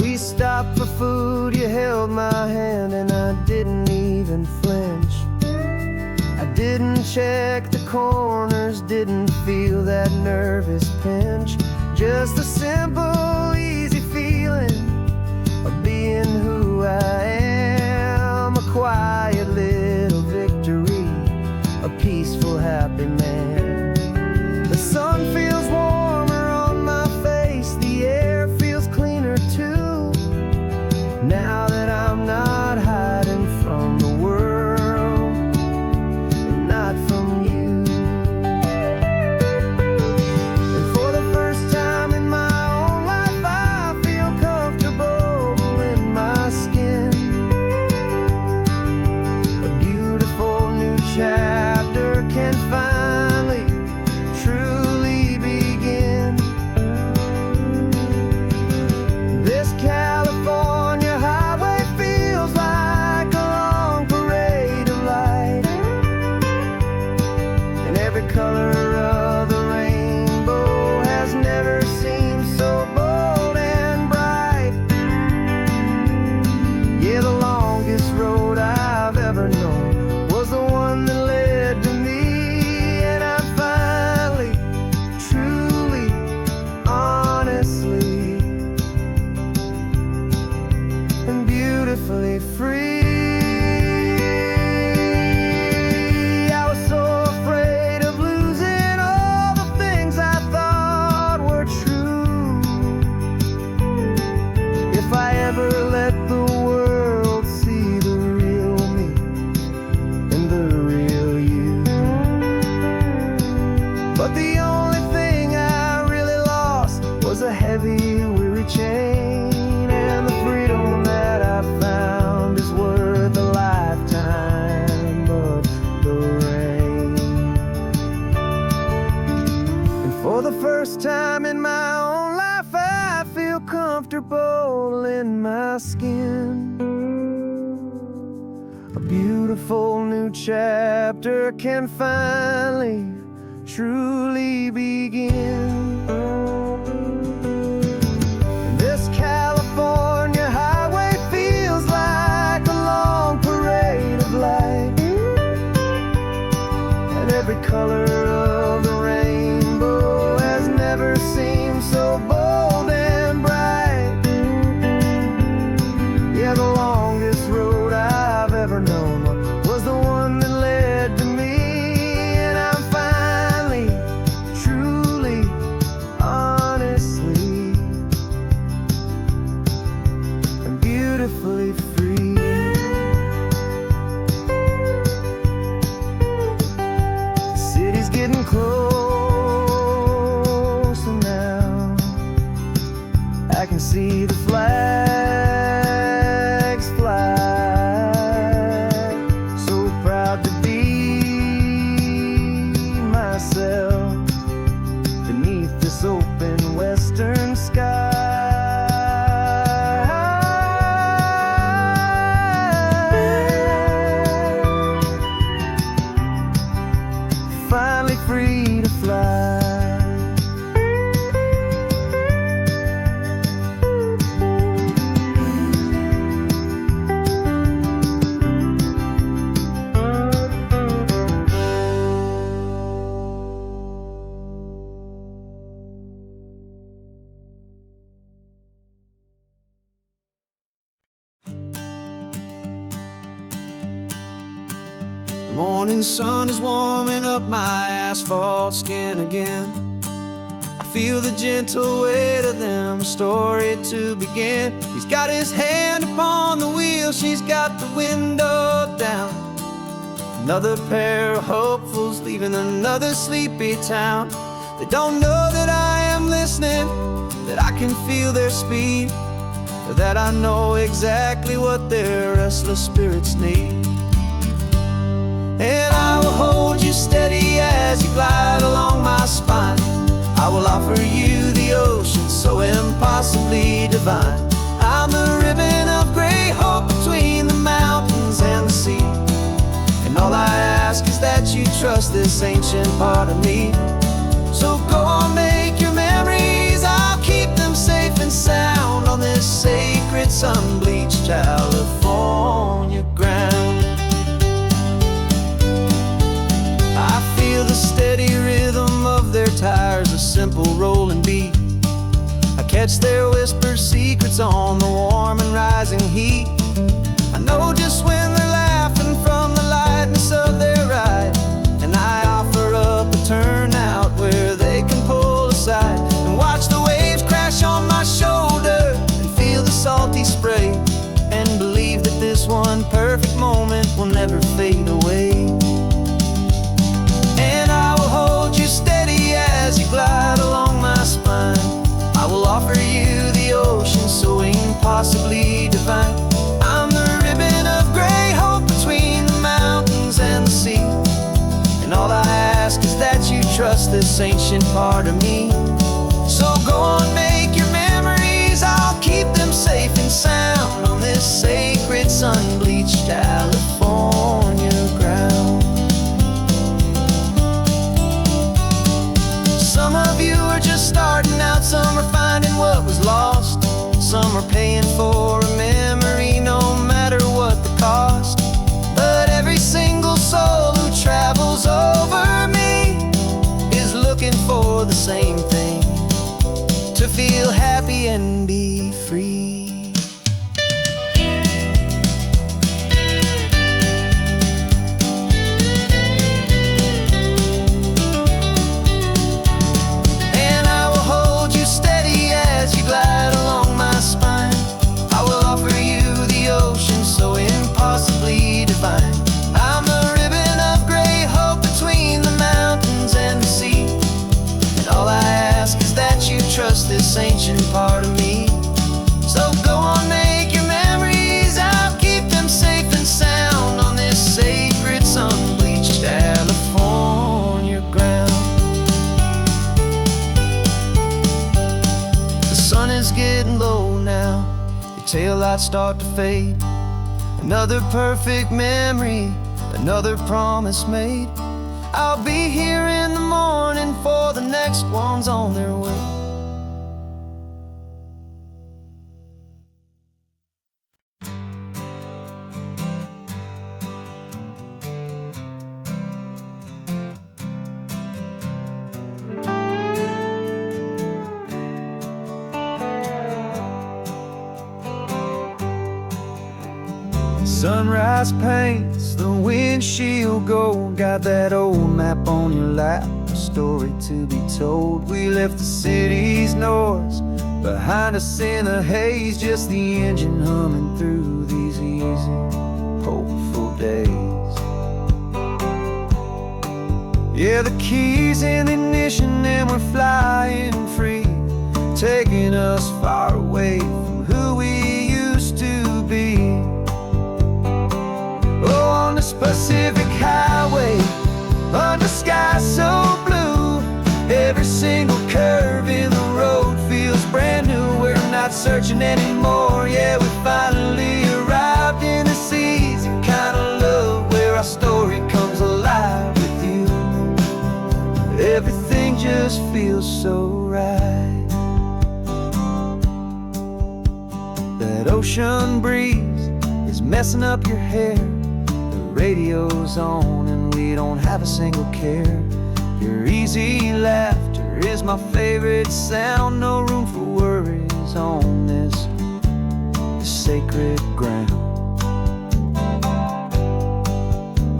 We stopped for food, you held my hand, and I didn't even flinch. I didn't check the corners, didn't feel that nervous pinch. Just a simple, easy feeling of being who I am, a quiet little victory, a peaceful, happy man. The sun feels warmer on my face, the air feels cleaner too, now that I'm not hiding from the world, and not from you. And for the first time in my own life, I feel comfortable in my skin. A beautiful new chapter can finally, truly begin. This California highway feels like a long parade of light, and every color of the rainbow has never seemed so bold and bright. Yeah, the longest road I've ever known was the one that led to me, and I'm finally, truly, honestly, and beautifully free. I was so afraid of losing all the things I thought were true. If I ever let the world see the real me and the real you. But the only thing I really lost was a heavy, weary chain, and first time in my own life I feel comfortable in my skin. A beautiful new chapter can finally, truly begin. This California highway feels like a long parade of light, and every color of the rainbow has never seemed so bold and bright. Yeah, the longest road I've ever known was the one that led to me, and I'm finally, truly, honestly, and beautifully free. The city's getting closer now. I can see the flags fly. So proud to be myself beneath this open western sky. Finally free to fly. The morning sun is warming up my asphalt skin again. I feel the gentle weight of them, a story to begin. He's got his hand upon the wheel, she's got the window down. Another pair of hopefuls leaving another sleepy town. They don't know that I am listening, that I can feel their speed, or that I know exactly what their restless spirits need. And I will hold you steady as you glide along my spine. I will offer you the ocean so impossibly divine. I'm the ribbon of gray hope between the mountains and the sea. And all I ask is that you trust this ancient part of me. So go on, make your memories, I'll keep them safe and sound on this sacred sun-bleached California ground. I feel the steady rhythm of their tires, a simple rolling beat. I catch their whispered secrets on the warm and rising heat. I know just when they're laughing from the lightness of their ride, and I offer up a turnout where they can pull aside and watch the waves crash on my shoulder and feel the salty spray, and believe that this one perfect moment will never fade away. And I will hold you steady as you glide along my spine. I will offer you the ocean so impossibly divine. I'm the ribbon of gray hope between the mountains and the sea. And all I ask is that you trust this ancient part of me. So go on, make your memories, I'll keep them safe and sound on this sacred sun-bleached California ground. Some of you are just starting out, some are finding what was lost, some are paying for a memory no matter what the cost. But every single soul who travels over me is looking for the same thing, to feel happy and be free. Glide along my spine. I getting low now. Your taillights start to fade. Another perfect memory, another promise made. I'll be here in the morning for the next ones on their way. Sunrise paints the windshield gold. Got that old map on your lap, a story to be told. We left the city's noise behind us in the haze, just the engine humming through these easy, hopeful days. Yeah, the keys in the ignition and we're flying free, taking us far away from who we used to be. Oh, on this Pacific highway, under sky so blue, every single curve in the road feels brand new. We're not searching anymore, yeah, we finally arrived in this easy kind of love, where our story comes alive with you. Everything just feels so right. That ocean breeze is messing up your hair, radio's on and we don't have a single care. Your easy laughter is my favorite sound. No room for worries on this sacred ground.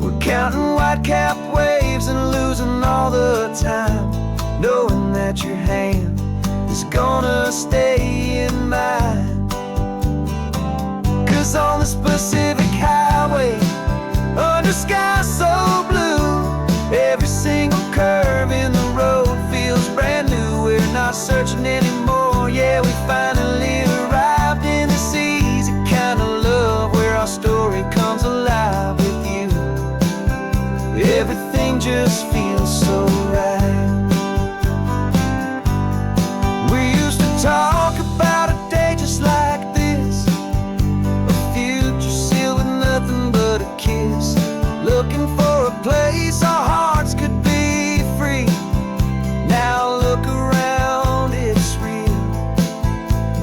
We're counting white-cap waves and losing all the time, knowing that your hand is gonna stay in mine. 'Cause on this Pacific highway, under sky so blue, every single curve in the road feels brand new. We're not searching anymore, yeah, we finally arrived in this easy kind of love, where our story comes alive with you. Everything just feels so right. We used to talk about a day just like this, a future sealed with nothing but a kiss, looking for a place our hearts could be free. Now look around, it's real.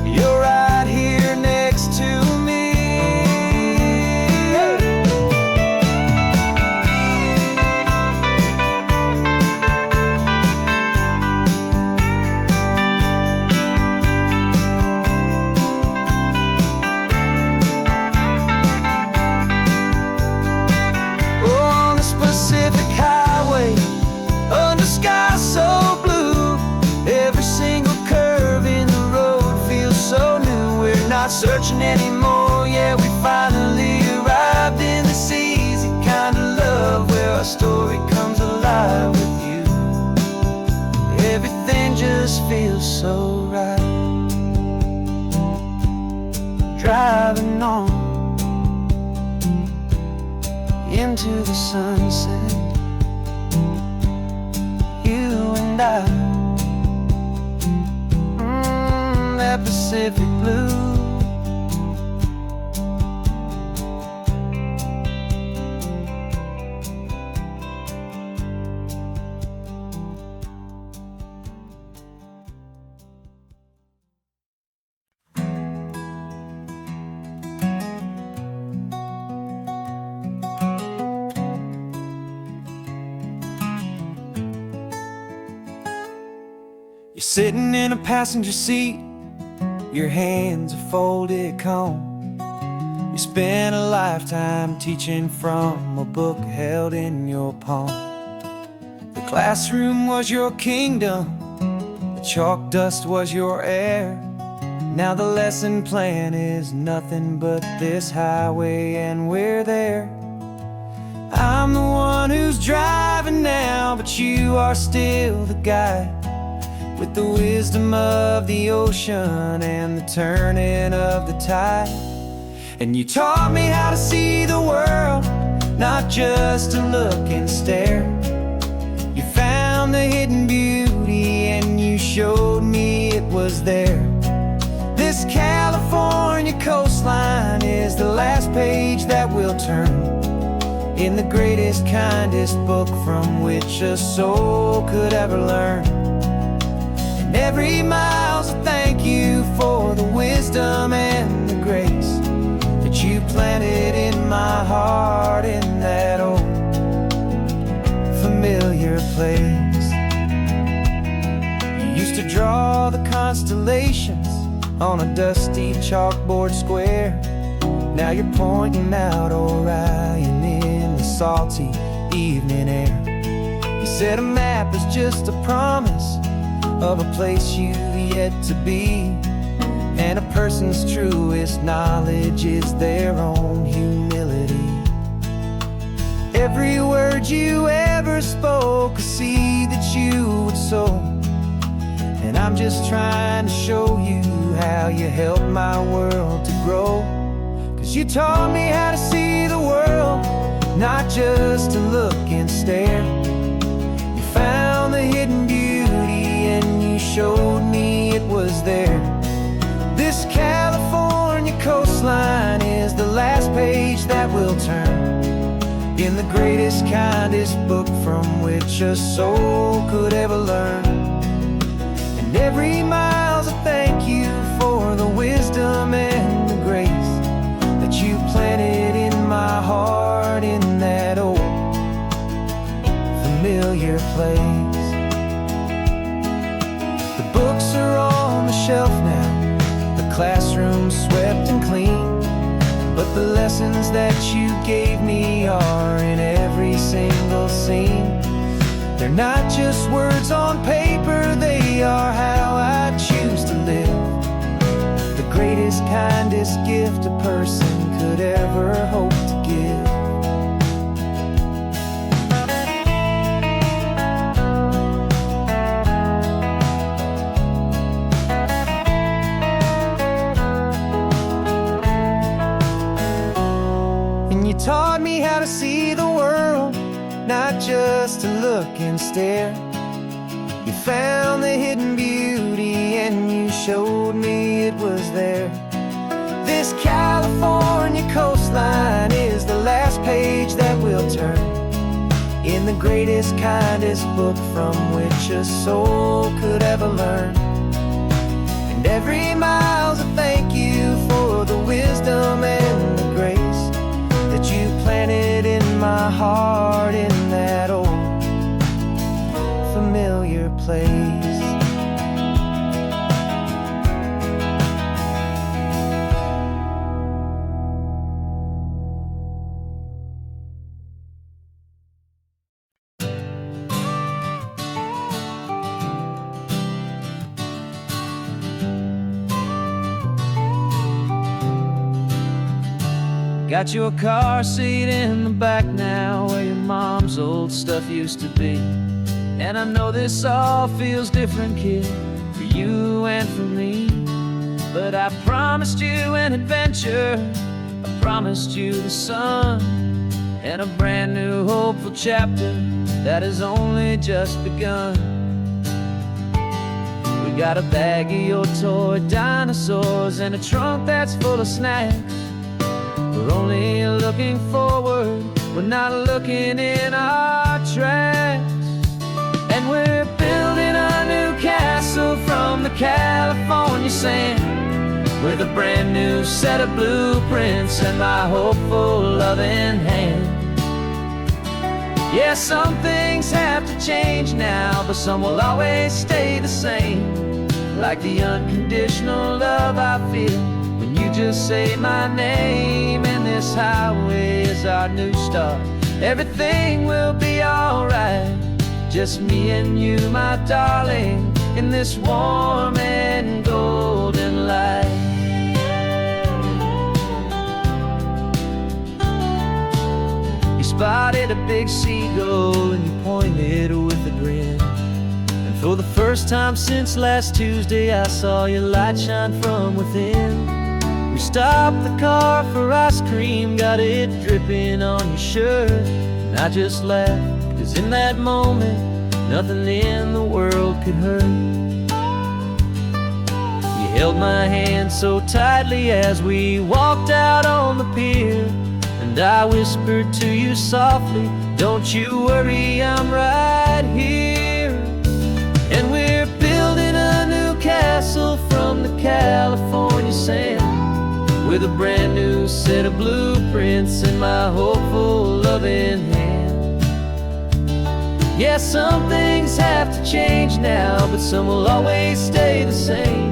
You're right here next to me. Pacific highway, under sky so blue, every single curve in the road feels so new. We're not searching anymore, yeah, we finally arrived in this easy kind of love, where our story comes alive with you. Everything just feels so right. Driving on into the sunset, you and I, that Pacific blue. You're sitting in a passenger seat, your hands are folded calm. You spent a lifetime teaching from a book held in your palm. The classroom was your kingdom, the chalk dust was your air. Now the lesson plan is nothing but this highway, and we're there. I'm the one who's driving now, but you are still the guide, with the wisdom of the ocean and the turning of the tide. And you taught me how to see the world, not just to look and stare. You found the hidden beauty and you showed me it was there. is the last page that we'll turn in the greatest, kindest book from which a soul could ever learn. And every mile's a thank you for the wisdom and the grace that you planted in my heart in that old familiar place. You used to draw the constellations on a dusty chalkboard square. Now you're pointing out Orion in the salty evening air. You said a map is just a promise of a place you've yet to be, and a person's truest knowledge is their own humility. Every word you ever spoke, a seed that you would sow, and I'm just trying to show you how you helped my world to grow. 'Cause you taught me how to see the world, not just to look and stare. You found the hidden beauty and you showed me it was there. This California coastline is the last page that we'll turn in the greatest, kindest book from which a soul could ever learn. And every mile's a thank you for the wisdom and the grace that you planted in my heart in that old familiar place. The books are on the shelf now, the classroom swept and clean, but the lessons that you gave me are in every single scene. They're not just words on paper, they are how I choose to live. The greatest, kindest gift a person could ever hope to give. And you taught me how to see the world, not just to look and stare. You found the hidden beauty and you showed me it was there. This California coastline is the last page that we'll turn in the greatest, kindest book from which a soul could ever learn. And every mile's a thank you for the wisdom and the grace that you planted in my heart in that old familiar place. Got your car seat in the back now, where your mom's old stuff used to be. And I know this all feels different, kid, for you and for me. But I promised you an adventure, I promised you the sun, and a brand new hopeful chapter that has only just begun. We got a bag of your toy dinosaurs and a trunk that's full of snacks. We're only looking forward, we're not looking in our tracks. And we're building a new castle from the California sand, with a brand new set of blueprints and my hopeful loving hand. Yeah, some things have to change now, but some will always stay the same. Like the unconditional love I feel when you just say my name. And this highway is our new start, everything will be alright. Just me and you, my darling, in this warm and golden light. You spotted a big seagull and you pointed with a grin. And for the first time since last Tuesday, I saw your light shine from within. We stopped the car for ice cream, got it dripping on your shirt. And I just laughed, 'cause in that moment, nothing in the world could hurt. You held my hand so tightly as we walked out on the pier. And I whispered to you softly, don't you worry, I'm right here. And we're building a new castle from the California sand, with a brand new set of blueprints in my hopeful, loving hand. Yeah, some things have to change now, but some will always stay the same,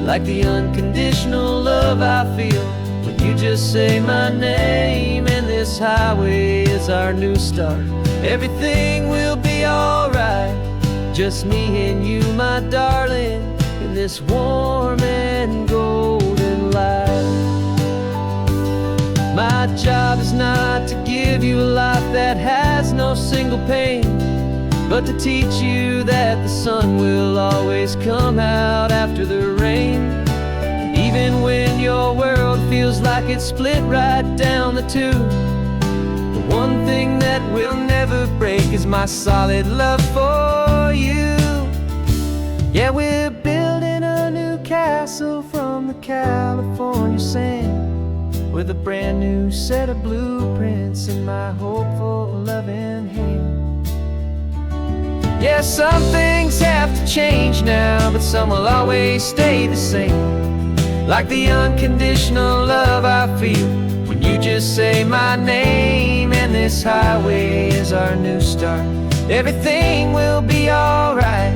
like the unconditional love I feel when you just say my name. And this highway is our new start. Everything will be alright, just me and you, my darling, in this warm and golden light. My job is not to give you a life that has no single pain, but to teach you that the sun will always come out after the rain. And even when your world feels like it's split right down the two, the one thing that will never break is my solid love for you. Yeah, we're building a new castle from the California sand, with a brand new set of blueprints in my hopeful, loving hand. Yeah, some things have to change now, but some will always stay the same, like the unconditional love I feel when you just say my name. And this highway is our new start. Everything will be alright,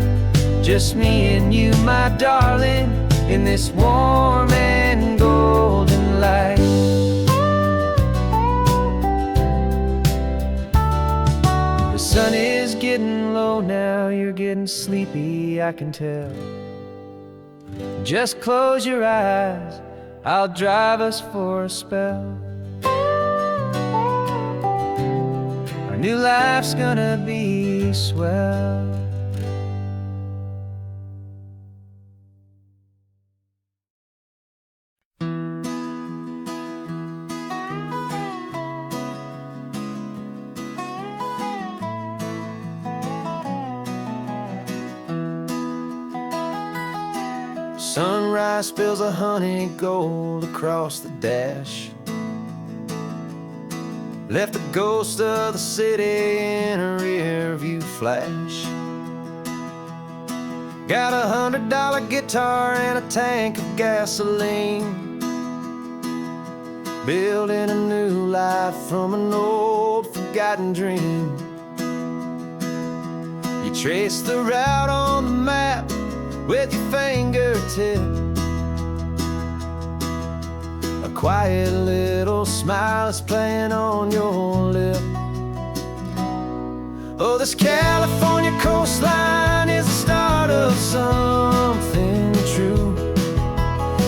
just me and you, my darling, in this warm and golden light. The sun is getting low now, you're getting sleepy, I can tell. Just close your eyes, I'll drive us for a spell. Our new life's gonna be swell. Sunrise spills a honey gold across the dash, left the ghost of the city in a rear view flash. Got a $100 guitar and a tank of gasoline, building a new life from an old forgotten dream. You trace the route on the map with your fingertip, a quiet little smile is playing on your lip. Oh, this California coastline is the start of something true.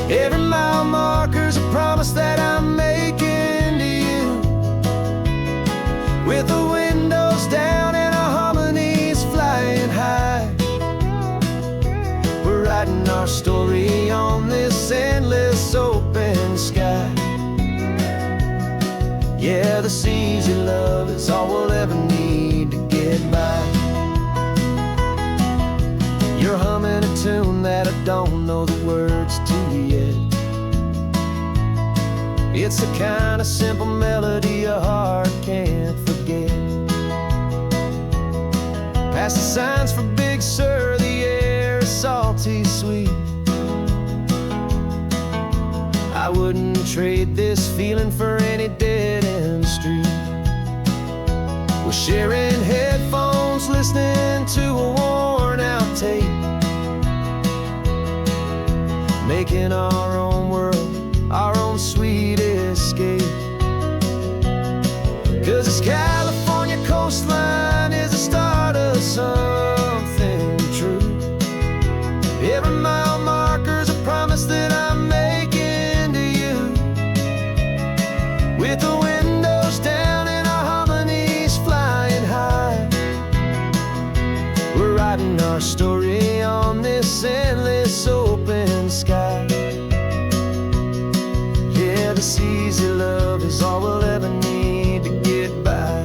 Every mile marker's a promise that I'm making to you, with the windows down and our harmonies flying high. We're writing our story on this endless open sky. Yeah, this easy love is all we'll ever need to get by. You're humming a tune that I don't know the words to yet. It's the kind of simple melody your heart can't forget. Past the signs for Big Sur, the air is salty sweet. I wouldn't trade this feeling for any dead-end street. We're sharing headphones, listening to a worn-out tape, making our own world, our own sweet escape. 'Cause this California coastline is the start of something true. Every mile marker's a promise that I'm making to you, with the windows down and our harmonies flying high. We're writing our story on this endless open sky. Yeah, this easy love is all we'll ever need to get by.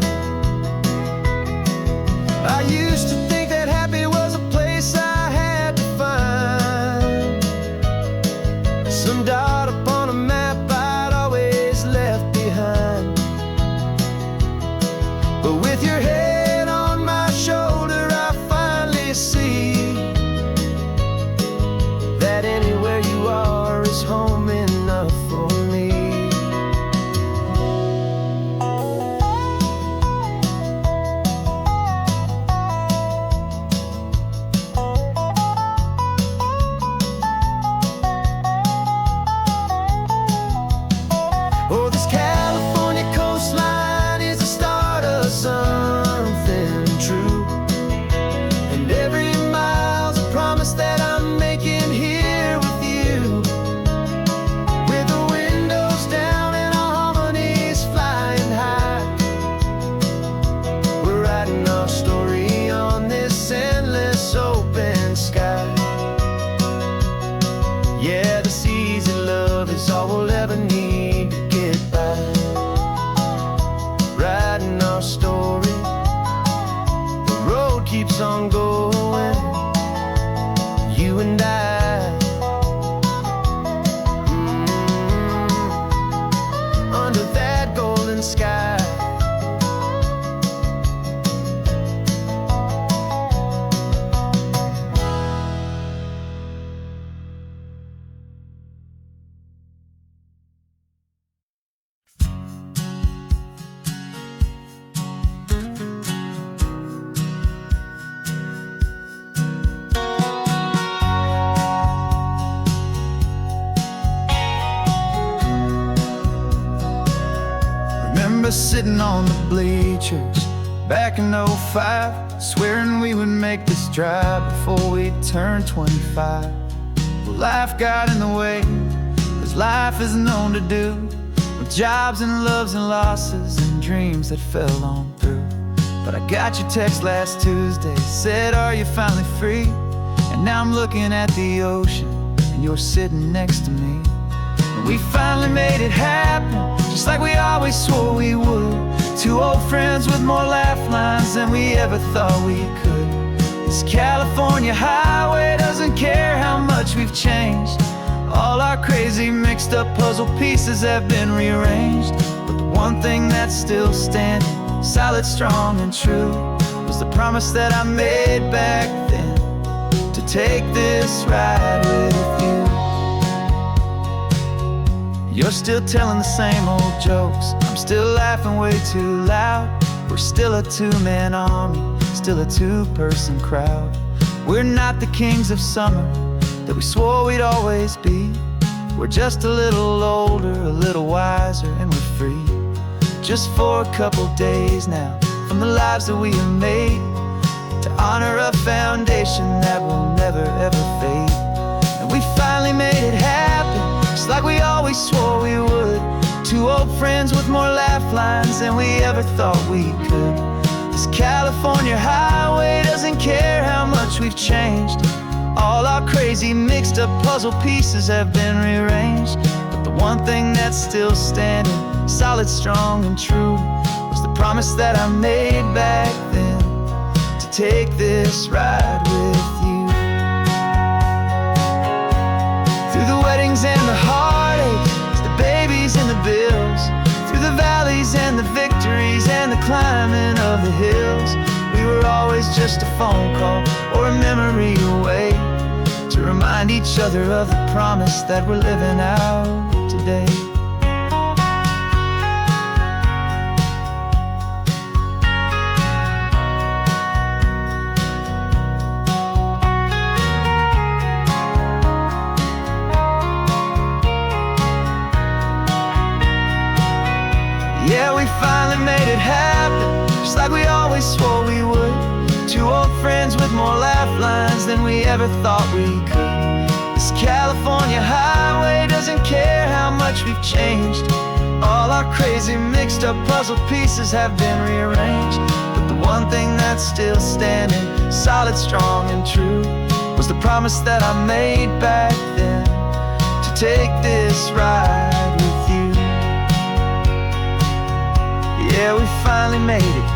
I used to think that happy was a place I had to find, one dot upon a map I'd always left behind. But with your head on my shoulder, I finally see that anywhere you are is home enough for me. Oh, this California coastline is the start of something true, and every mile's a promise that I'm making here with you. With the windows down and our harmonies flying high, we're writing our story on this endless open sky. Yeah, this easy love is all we'll ever need to get by. Writing our story, the road keeps on going, you and I. Under that golden sky. Remember sitting on the bleachers back in '05, swearing we would make this drive before we turned 25. Well, life got in the way, as life is known to do, with jobs and loves and losses and dreams that fell on through. But I got your text last Tuesday, said, are you finally free? And now I'm looking at the ocean, and you're sitting next to me. And we finally made it happen, just like we always swore we would. Two old friends with more laugh lines than we ever thought we could. This California highway doesn't care how much we've changed. All our crazy mixed up puzzle pieces have been rearranged. But the one thing that's still standing, solid, strong and true, was the promise that I made back then, to take this ride with you. You're still telling the same old jokes, I'm still laughing way too loud. We're still a two-man army, still a two-person crowd. We're not the kings of summer that we swore we'd always be. We're just a little older, a little wiser, and we're free. Just for a couple days now, from the lives that we have made, to honor a foundation that will never ever fade. And we finally made it happen, just like we always swore we would. Two old friends with more laugh lines than we ever thought we could. This California highway doesn't care how much we've changed. All our crazy mixed up puzzle pieces have been rearranged. But the one thing that's still standing, solid, strong and true, was the promise that I made back then, to take this ride with you. Through the weddings and the heartaches, the babies and the bills, through the valleys and the victories and the climbing of the hills, we were always just a phone call or a memory away, to remind each other of the promise that we're living out today. Yeah, we finally made it happen, just like we always swore we would. Two old friends with more laugh lines than we ever thought we could. This California highway doesn't care how much we've changed. All our crazy mixed up puzzle pieces have been rearranged. But the one thing that's still standing, solid, strong and true, was the promise that I made back then, to take this ride with you. Yeah, we finally made it,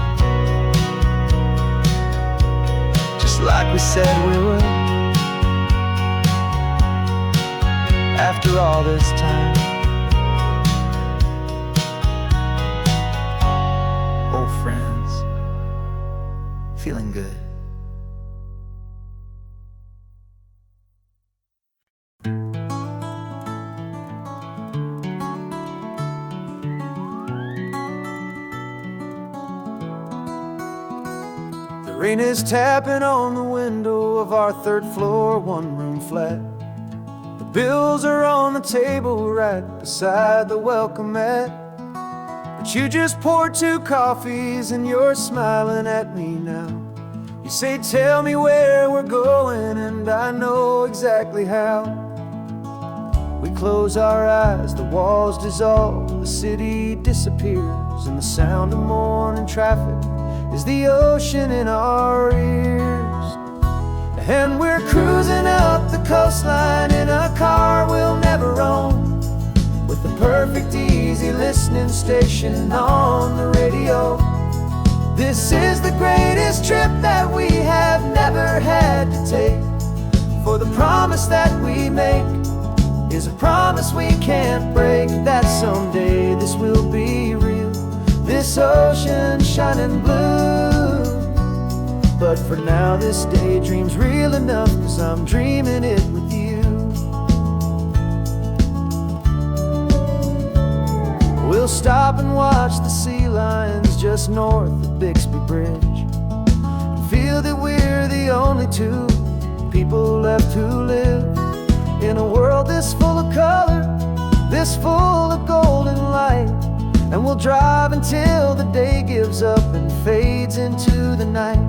just like we said we would. after all this time. Old friends, feeling good. The rain is tapping on the window of our third floor, one-room flat. The bills are on the table right beside the welcome mat. But you just poured 2 coffees and you're smiling at me now. You say, tell me where we're going, and I know exactly how. We close our eyes, the walls dissolve, the city disappears, and the sound of morning traffic is the ocean in our ears. And we're cruising up the coastline in a car we'll never own, with the perfect easy listening station on the radio. This is the greatest trip that we have never had to take, for the promise that we make is a promise we can't break, that someday this will be real, this ocean shining blue. But for now this daydream's real enough, 'cause I'm dreaming it with you. We'll stop and watch the sea lions just north of Bixby Bridge, and feel that we're the only 2 people left who live in a world this full of color, this full of golden light. And we'll drive until the day gives up and fades into the night.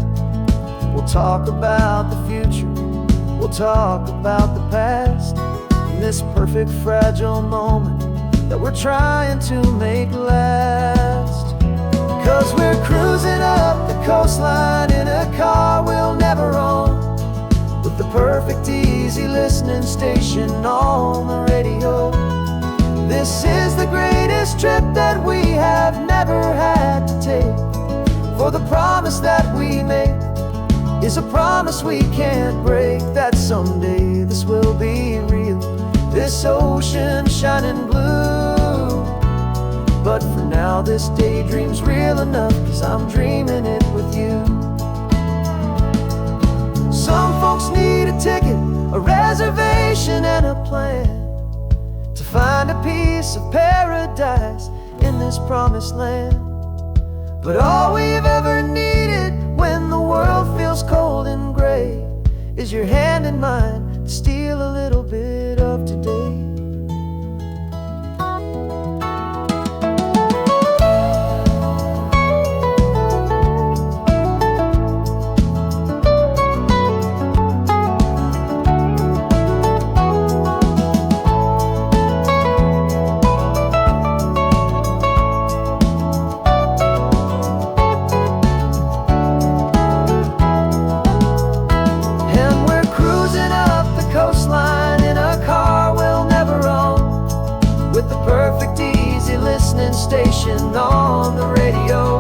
We'll talk about the future, we'll talk about the past, in this perfect fragile moment that we're trying to make last. 'Cause we're cruising up the coastline in a car we'll never own, with the perfect easy listening station on the radio. This is the greatest trip that we have never had to take, for the promise that we make is a promise we can't break, that someday this will be real, this ocean shining blue. But for now this daydream's real enough, 'cause I'm dreaming it with you. Some folks need a ticket, a reservation and a plan, to find a piece of paradise in this promised land. But all we've ever needed when the world feels cold and gray is your hand in mine to steal a little bit of today. Station on the radio.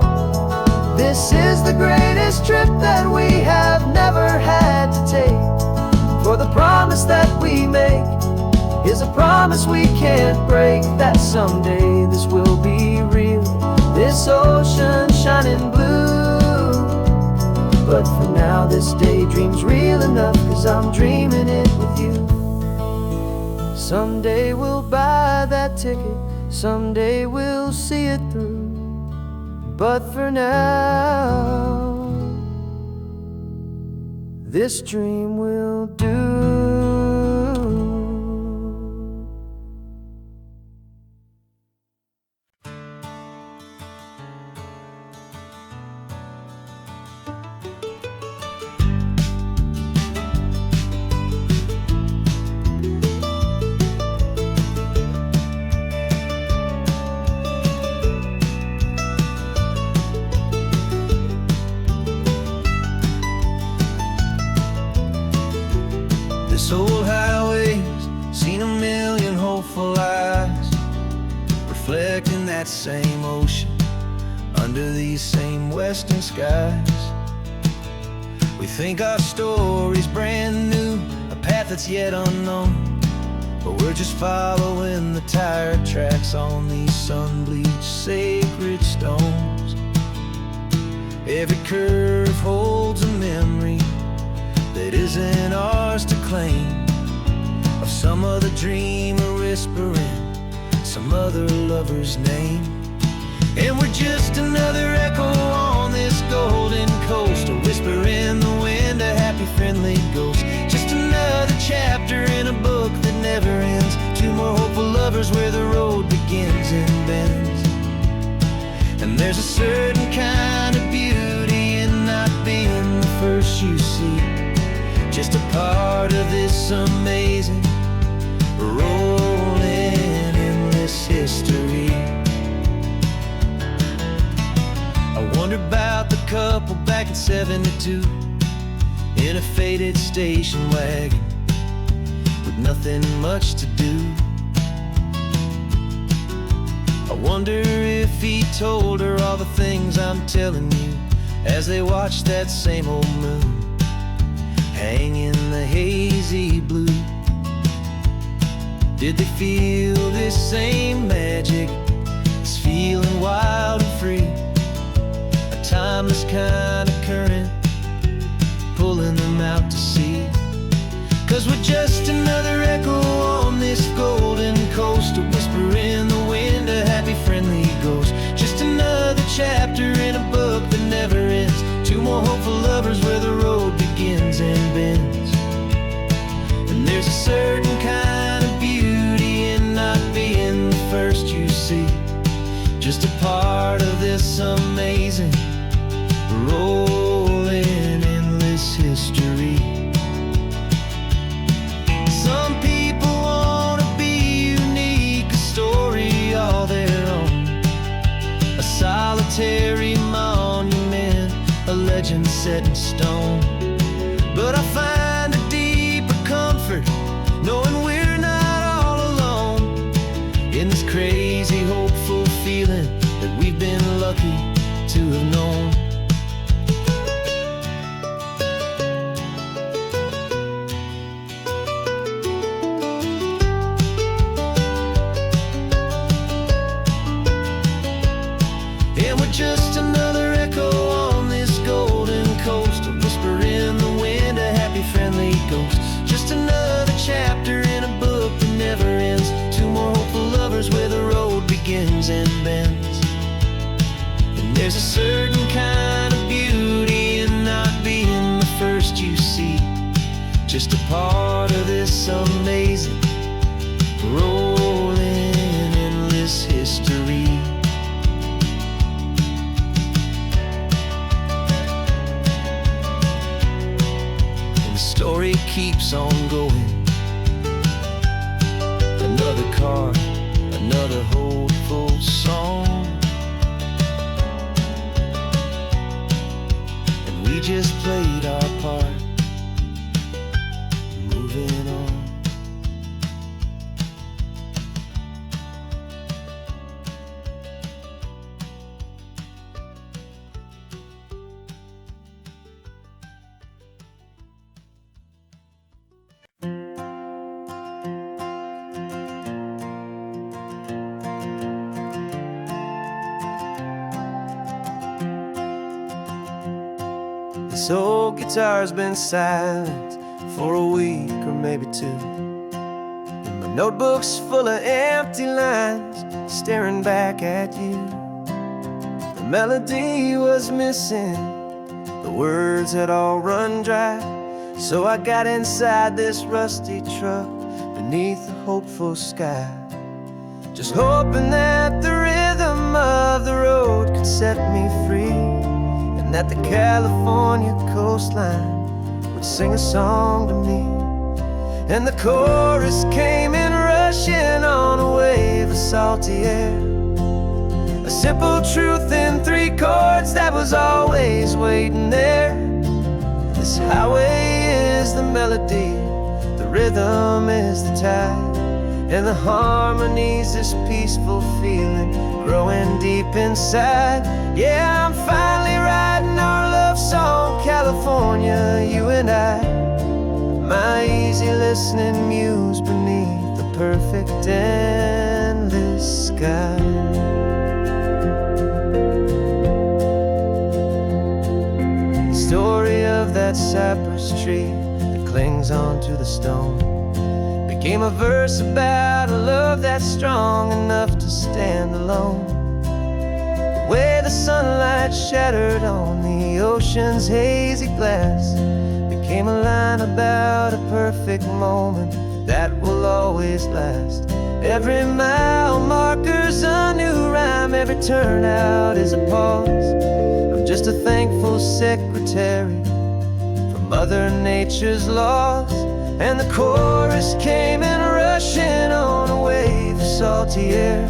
This is the greatest trip that we have never had to take, for the promise that we make is a promise we can't break, that someday this will be real, this ocean shining blue. But for now this daydream's real enough, 'cause I'm dreaming it with you. Someday we'll buy that ticket, someday we'll see it through, but for now this dream will do. This old highway's seen a million hopeful eyes, reflecting that same ocean under these same western skies. We think our story's brand new, a path that's yet unknown, but we're just following the tire tracks on these sun-bleached sacred stones. Every curve holds a memory that isn't ours to claim, of some other dreamer whispering some other lover's name. And we're just another echo on this golden coast, a whisper in the wind, a happy friendly ghost. Just another chapter in a book that never ends, two more hopeful lovers where the road begins and bends. And there's a certain kind of beauty in not being the first you see, just a part of this amazing rolling endless history. I wonder about the couple back in '72 in a faded station wagon with nothing much to do. I wonder if he told her all the things I'm telling you as they watched that same old moon hang in the hazy blue. Did they feel this same magic, this feeling wild and free, a timeless kind of current pulling them out to sea? 'Cause we're just another echo on this golden coast, a whisper in the wind, a happy friendly ghost. Just another chapter in a book that never ends, two more hopeful lovers where the road begins and bends. And there's a certain kind of beauty in not being the first you see, just a part of this amazing rolling endless history. Some people want to be unique, a story all their own, a solitary monument, a legend set in stone. But I find a deeper comfort knowing we're not all alone in this crazy hopeful feeling that we've been lucky to have known. And we're just another echo on this golden coast, a whisper in the wind, a happy friendly ghost. Just another chapter in a book that never ends, two more hopeful lovers where the road begins and bends. And there's a certain kind of beauty in not being the first you see, just a part of this amazing rolling endless history. Story keeps on going. Another card, another hopeful song, and we just played our part, moving on. This old guitar's been silent for a week or maybe two, and my notebook's full of empty lines staring back at you. The melody was missing, the words had all run dry, so I got inside this rusty truck beneath the hopeful sky, just hoping that the rhythm of the road could set me free, and that the California coastline would sing a song to me. And the chorus came in rushing on a wave of salty air, a simple truth in three chords that was always waiting there. This highway is the melody, the rhythm is the tide, and the harmony's this peaceful feeling growing deep inside. Yeah, I'm finally writing our love song, California, you and I, my easy listening muse beneath the perfect endless sky. The story of that cypress tree that clings onto the stone became a verse about a love that's strong enough to stand alone. The way the sunlight shattered on the ocean's hazy glass became a line about a perfect moment that will always last. Every mile marker's a new rhyme, every turnout is a pause. I'm just a thankful secretary for Mother Nature's laws. And the chorus came in rushing on a wave of salty air,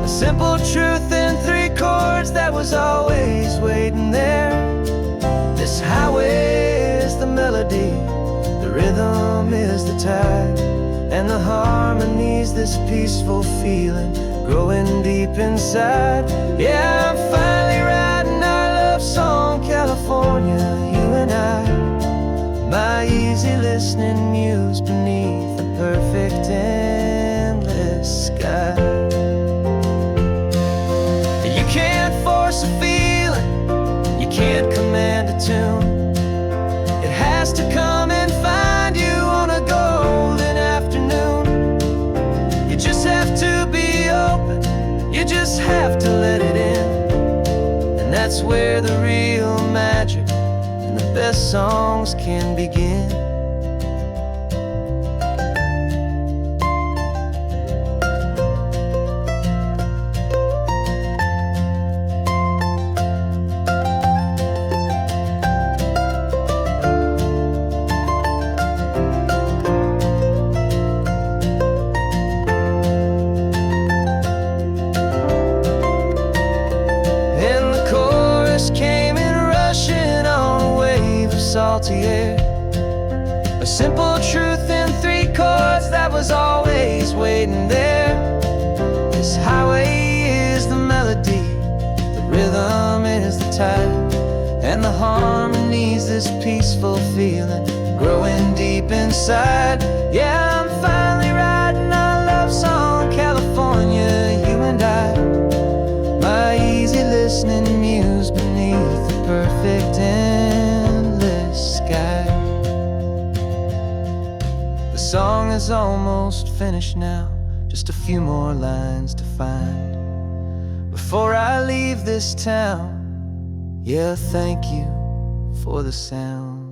a simple truth in 3 chords that was always waiting there. This highway is the melody, the rhythm is the tide, and the harmony's this peaceful feeling growing deep inside. Yeah, I'm finally writing our love song, California, you and I. My easy listening muse beneath the perfect endless sky. You can't force a feeling, you can't command a tune. It has to come and find you on a golden afternoon. You just have to be open, you just have to let it in. And that's where the real magic, the best songs can begin. And the chorus came in rushing on a wave of salty air, a simple truth in 3 chords that was always waiting there. This highway is the melody, the rhythm is the tide, and the harmony's this peaceful feeling growing deep inside. Yeah, I'm finally writing our love song, California, you and I. My easy listening muse beneath the perfect endless sky. The song is almost finished now, just a few more lines to find before I leave this town. Yeah, thank you for the sound.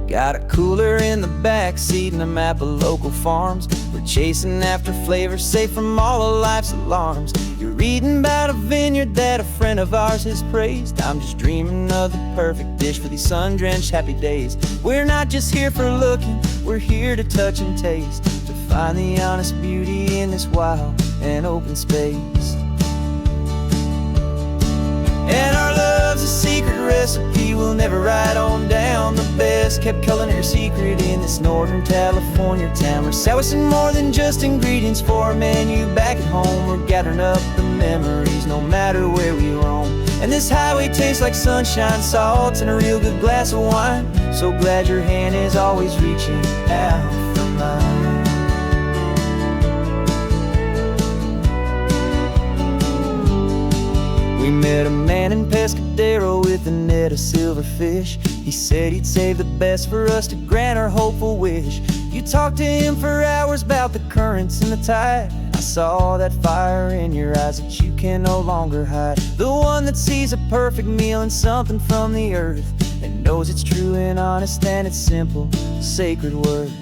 Got a cooler in the back seat and a map of local farms. We're chasing after flavors safe from all of life's alarms. You're reading about a vineyard that a friend of ours has praised. I'm just dreaming of the perfect dish for these sun-drenched happy days. We're not just here for looking, we're here to touch and taste, to find the honest beauty in this wild and open space. And our love's a secret recipe we'll never write on down. The best kept culinary secret in this Northern California town. We're sourcing more than just ingredients for a menu back at home. We're gathering up the memories no matter where we roam. And this highway tastes like sunshine, salt, and a real good glass of wine. So glad your hand is always reaching out for mine. We met a man in Pescadero with a net of silverfish. He said he'd save the best for us to grant our hopeful wish. You talked to him for hours about the currents and the tide. I saw that fire in your eyes that you can no longer hide. The one that sees a perfect meal in something from the earth, and knows it's true and honest and it's simple, sacred worth.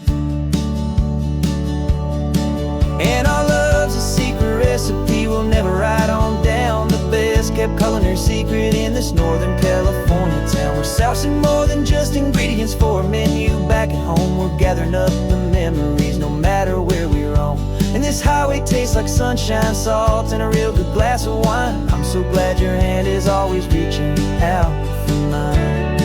And our love's a secret recipe we'll never write on down. The best kept culinary secret in this Northern California town. We're sourcing more than just ingredients for a menu back at home. We're gathering up the memories no matter where we roam. And this highway tastes like sunshine, salt, and a real good glass of wine. I'm so glad your hand is always reaching out for mine.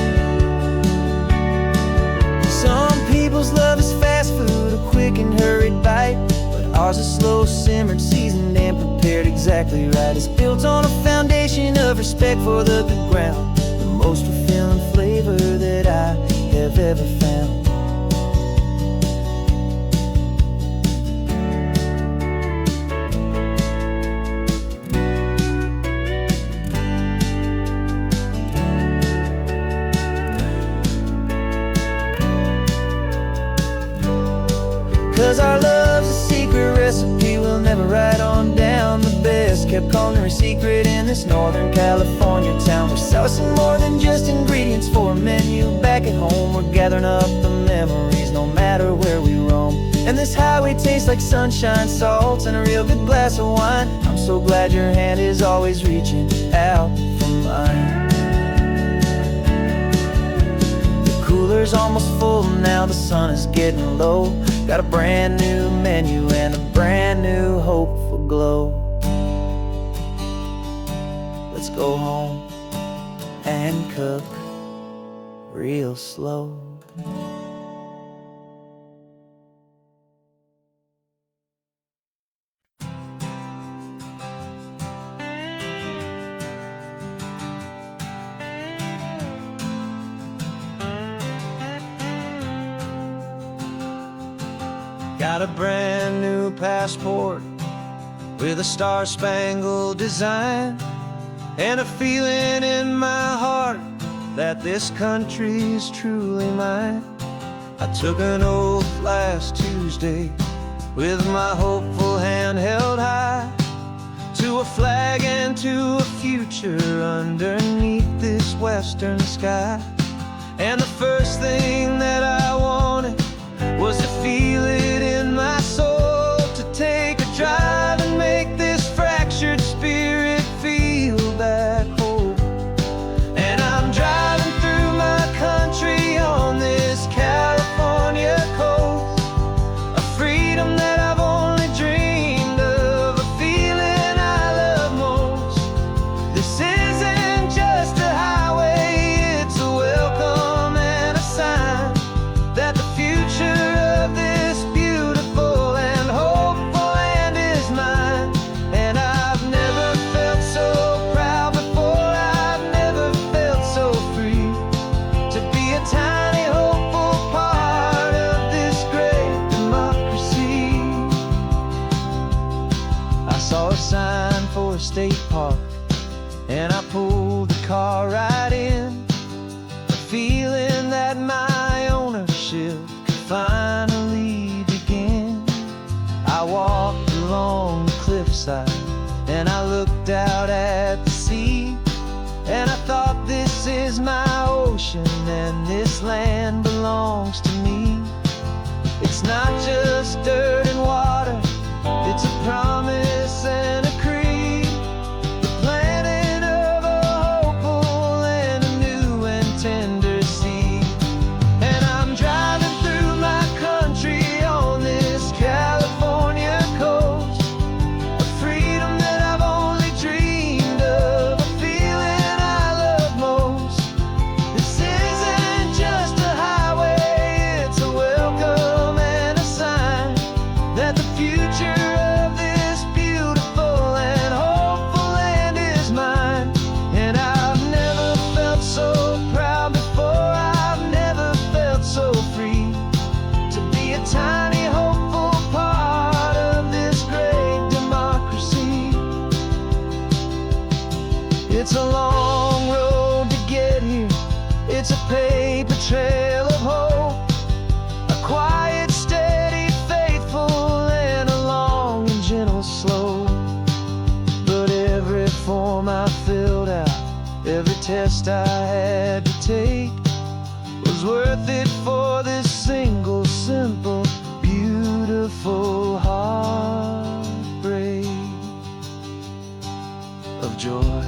Some people's love is fast food, a quick and hurried bite, but ours is slow, simmered, seasoned, and prepared exactly right. It's built on a foundation of respect for the good ground, the most fulfilling flavor that I have ever found. Cause our love's a secret recipe we'll never write on down. The best kept culinary secret in this Northern California town. We're saucing more than just ingredients for a menu. Back at home we're gathering up the memories no matter where we roam. And this highway tastes like sunshine, salt, and a real good glass of wine. I'm so glad your hand is always reaching out for mine. The cooler's almost full now, the sun is getting low. Got a brand new menu and a brand new hopeful glow. Let's go home and cook real slow. Got a brand new passport with a star-spangled design, and a feeling in my heart that this country's truly mine. I took an oath last Tuesday with my hopeful hand held high, to a flag and to a future underneath this western sky. And the first thing that I wanted was to feel it in my soul, to take a drive and make this fractured spirit feel back home. And I'm driving through my country on this California coast, a freedom that I've only dreamed of, a feeling I love most. This isn't just a highway, it's a welcome and a sign that the future of this beautiful and hopeful land is mine. And I've never felt so proud before, I've never felt so free, to be a tiny hopeful part of this great democracy. I saw a sign for a state park, and I pulled the car right in, a feeling that my ownership finally begin. I walked along the cliffside and I looked out at the sea, and I thought, this is my ocean and this land belongs to me. It's not just dirt and water, it's a promise and a creed, the planting of a hopeful and a new and tender seed. And I'm driving through my country on this California coast, a freedom that I've only dreamed of, a feeling I love most. This isn't just a highway, it's a welcome and a sign that the future of this beautiful and hopeful land is mine. And I've never felt so proud before, I've never felt so free, to be a tiny hopeful part of this great democracy. It's a long road to get here, it's a paper trail of hope, a quiet, steady, faithful, and a long and gentle slope. But every form I filled out, every test I had to take, was worth it for this single, simple, beautiful heartbreak of joy.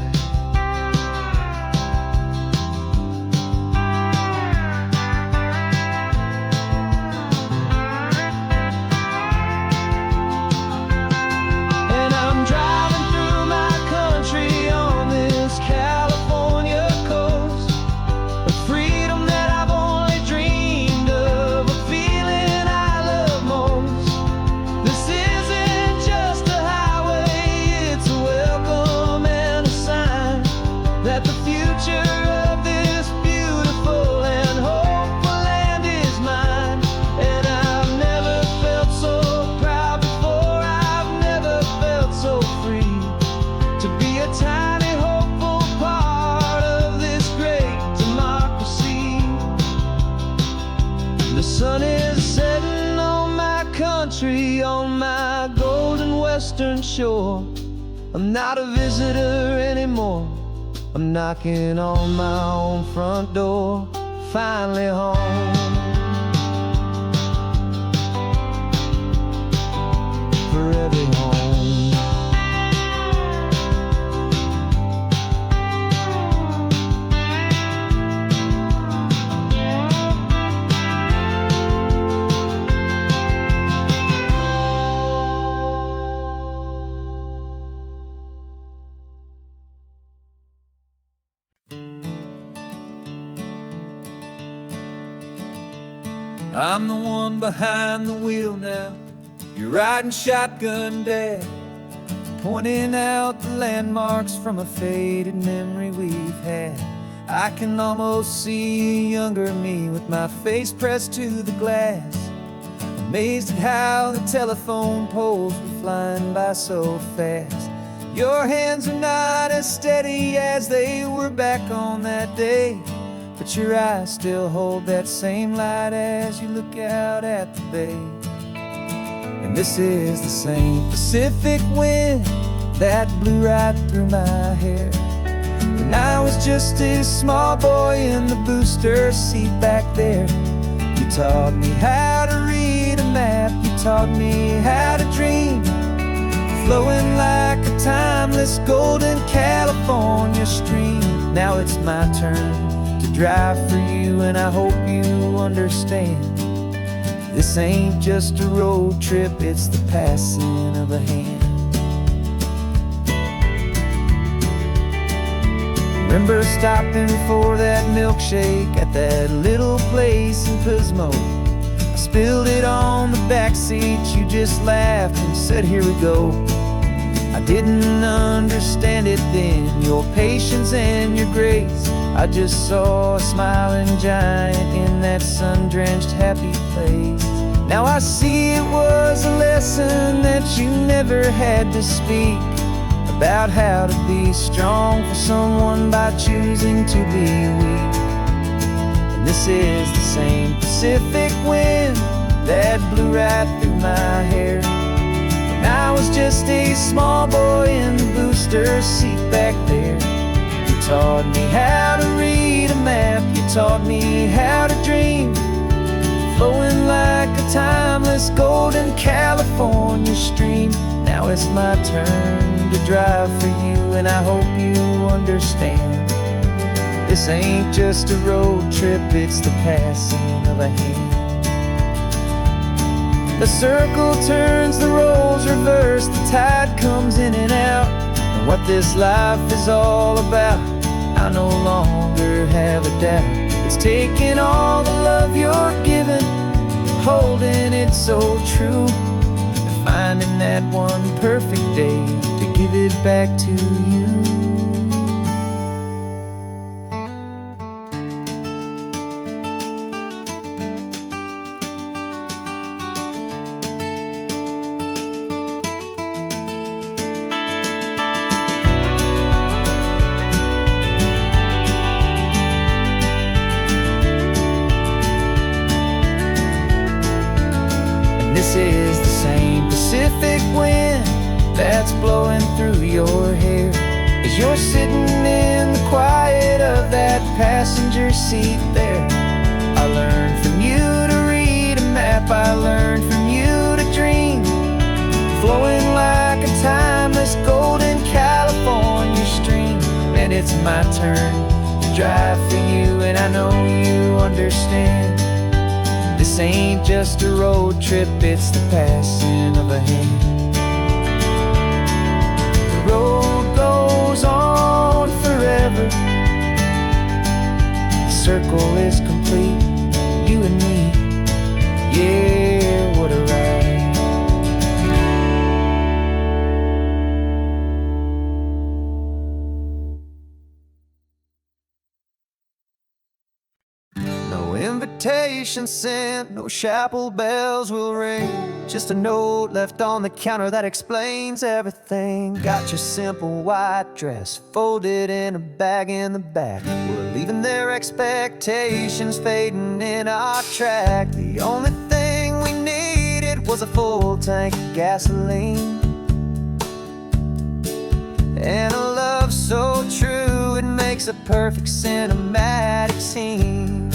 western shore. I'm not a visitor anymore. I'm knocking on my own front door. Finally home. Forever home. I'm the one behind the wheel now. You're riding shotgun, Dad, pointing out the landmarks from a faded memory we've had. I can almost see a younger me with my face pressed to the glass, amazed at how the telephone poles were flying by so fast. Your hands are not as steady as they were back on that day, but your eyes still hold that same light as you look out at the bay. And this is the same Pacific wind that blew right through my hair when I was just a small boy in the booster seat back there. You taught me how to read a map, you taught me how to dream, flowing like a timeless golden California stream. Now it's my turn to drive for you, and I hope you understand. This ain't just a road trip, it's the passing of a hand. Remember stopping for that milkshake at that little place in Pismo? I spilled it on the back seat, you just laughed and said, "Here we go." I didn't understand it then, your patience and your grace. I just saw a smiling giant in that sun-drenched happy place. Now I see it was a lesson that you never had to speak, about how to be strong for someone by choosing to be weak. And this is the same Pacific wind that blew right through my hair when I was just a small boy in the booster seat back there. You taught me how to read a map, you taught me how to dream, flowing like a timeless golden California stream. Now it's my turn to drive for you, and I hope you understand. This ain't just a road trip, it's the passing of a hand. The circle turns, the roles reverse, the tide comes in and out. And what this life is all about, I no longer have a doubt. It's taking all the love you're giving, holding it so true, and finding that one perfect day to give it back to you. This is the same Pacific wind that's blowing through your hair as you're sitting in the quiet of that passenger seat there. I learned from you to read a map, I learned from you to dream, flowing like a timeless golden California stream. And it's my turn to drive for you, and I know you understand. This ain't just a road trip, it's the passing of a hand. The road goes on forever, the circle is complete, you and me, yeah, what a ride. No invitation sent, no chapel bells will ring, just a note left on the counter that explains everything. Got your simple white dress folded in a bag in the back. We're leaving their expectations fading in our track. The only thing we needed was a full tank of gasoline, and a love so true it makes a perfect cinematic scene.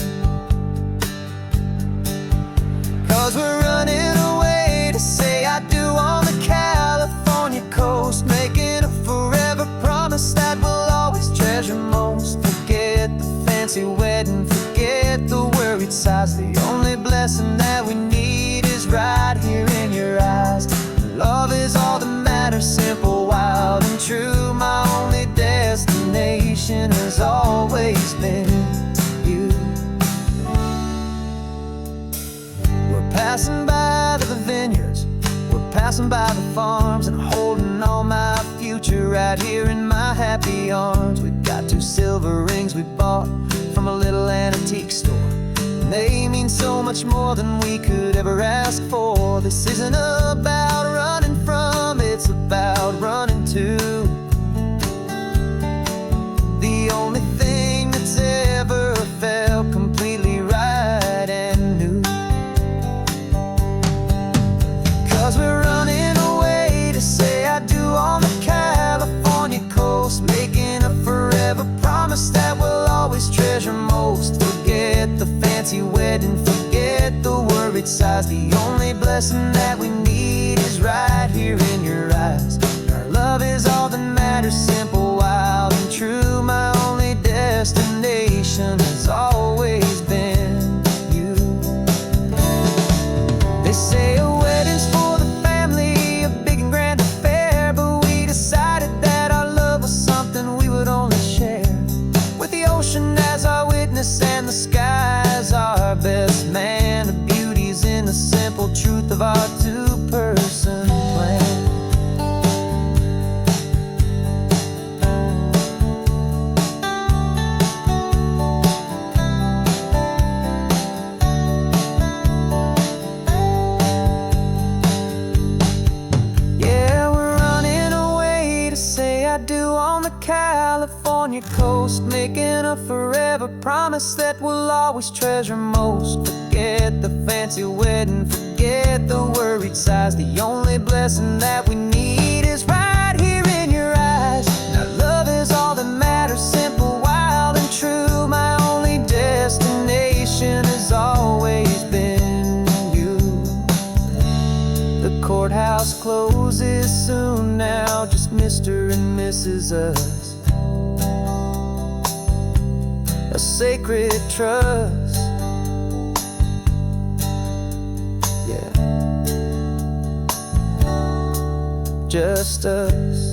'Cause we're running away to say I do on the California coast, making a forever promise that we'll always treasure most. Forget the fancy wedding, forget the worried sighs. The only blessing that we need is right here in your eyes. Love is all that matters, simple, wild, and true. My only destination has always been you. We're passing by the vineyards, we're passing by the farms, and holding all my future right here in my happy arms. We've got 2 silver rings we bought from a little antique store, and they mean so much more than we could ever ask for. This isn't about running from, it's about running to the only thing that's ever felt completely right and new. 'Cause we're running away to say I do on the California coast, making a forever promise that we'll always treasure most. Forget the fancy wedding, forget the worried sighs. The only blessing that we need is right here in your eyes. Our love is all that matters, simple, wild, and true. My only destination has always been you. They say a wedding's for the family, a big and grand affair, but we decided that our love was something we would only share with the ocean as our witness and the sky as our best man. The beauty's in the simple truth of our 2-person plan. Yeah, we're running away to say I do on the California coast, making a forever promise that we'll always treasure most. Forget the fancy wedding, forget the worried sighs. The only blessing that we need is right here in your eyes. Now love is all that matters, simple, wild, and true. My only destination has always been you. The courthouse closes soon now, just Mr. and Mrs. Us. A sacred trust, yeah, just us.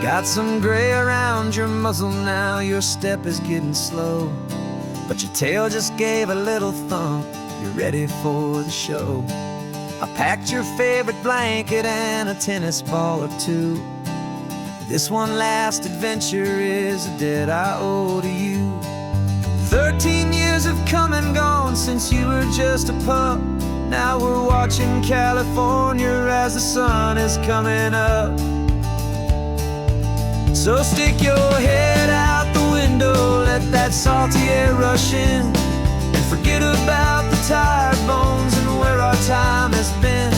Got some gray around your muzzle now, your step is getting slow, but your tail just gave a little thump, you're ready for the show. I packed your favorite blanket and a tennis ball or 2. This one last adventure is a debt I owe to you. 13 years have come and gone since you were just a pup. Now we're watching California as the sun is coming up. So stick your head out the window, let that salty air rush in, and forget about the tired bones and where our time has been.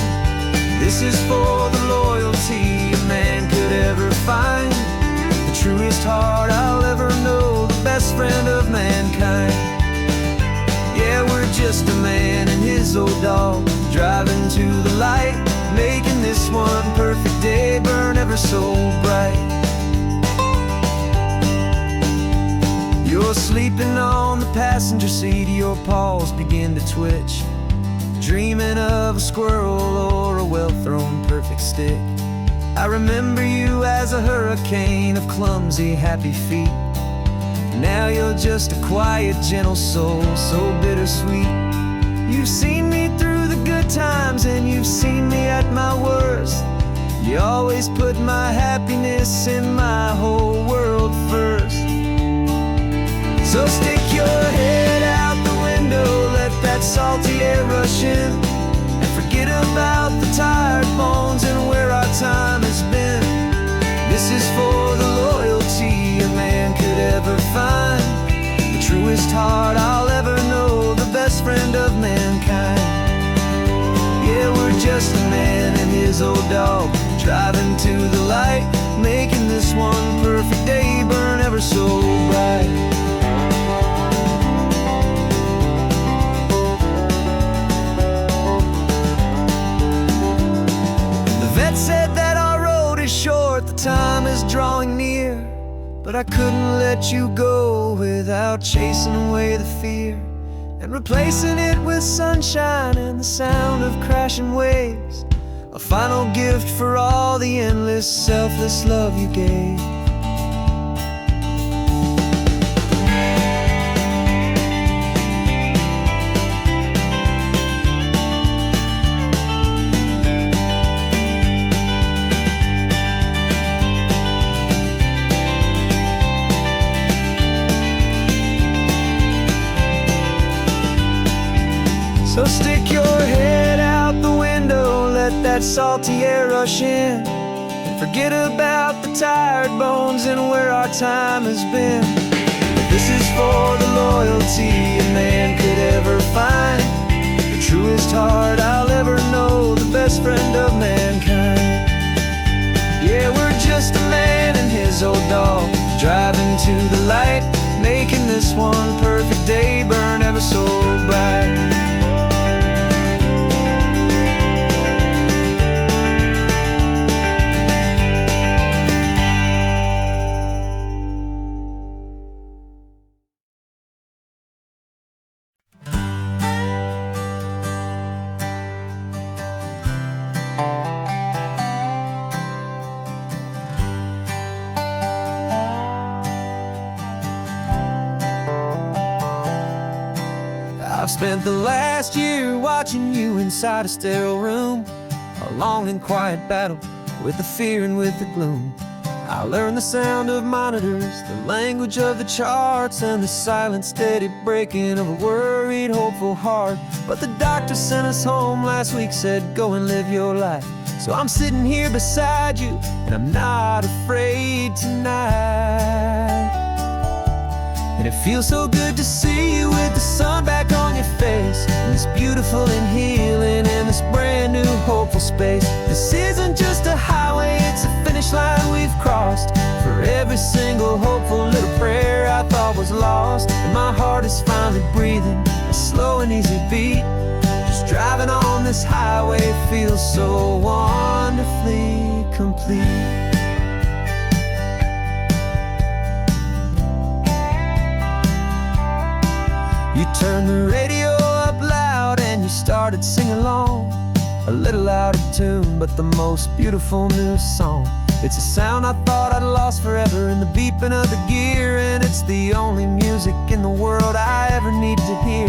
This is for the loyalty a man could ever find, the truest heart I'll ever know, the best friend of mankind. Yeah, we're just a man and his old dog, driving to the light, making this one perfect day burn ever so bright. You're sleeping on the passenger seat, your paws begin to twitch, dreaming of a squirrel or a well-thrown perfect stick. I remember you as a hurricane of clumsy, happy feet. Now you're just a quiet, gentle soul, so bittersweet. You've seen me through the good times and you've seen me at my worst. You always put my happiness in my whole world first. So stick your head out the window, let that salty driving to the light, making this one perfect day burn ever so bright. The vet said that our road is short, the time is drawing near, but I couldn't let you go without chasing away the fear and replacing it with sunshine and the sound of crashing waves. A final gift for all the endless, selfless love you gave. So stick your head out the window, let that salty air rush in, and forget about the tired bones and where our time has been. This is for the loyalty a man could ever find, the truest heart I'll ever know, the best friend of mankind. Yeah, we're just a man and his old dog, driving to the light, making this one perfect day burn ever so bright. I've spent the last year watching you inside a sterile room, a long and quiet battle with the fear and with the gloom. I learned the sound of monitors, the language of the charts, and the silent, steady breaking of a worried, hopeful heart. But the doctor sent us home last week, said go and live your life. So I'm sitting here beside you, and I'm not afraid tonight. And it feels so good to see you with the sun back on your face, and this beautiful and healing in this brand new hopeful space. This isn't just a highway, it's a finish line we've crossed. For every single hopeful little prayer I thought was lost, and my heart is finally breathing a slow and easy beat. Just driving on this highway feels so wonderfully complete. You turned the radio up loud and you started singing along, a little out of tune, but the most beautiful new song. It's a sound I thought I'd lost forever in the beeping of the gear, and it's the only music in the world I ever need to hear.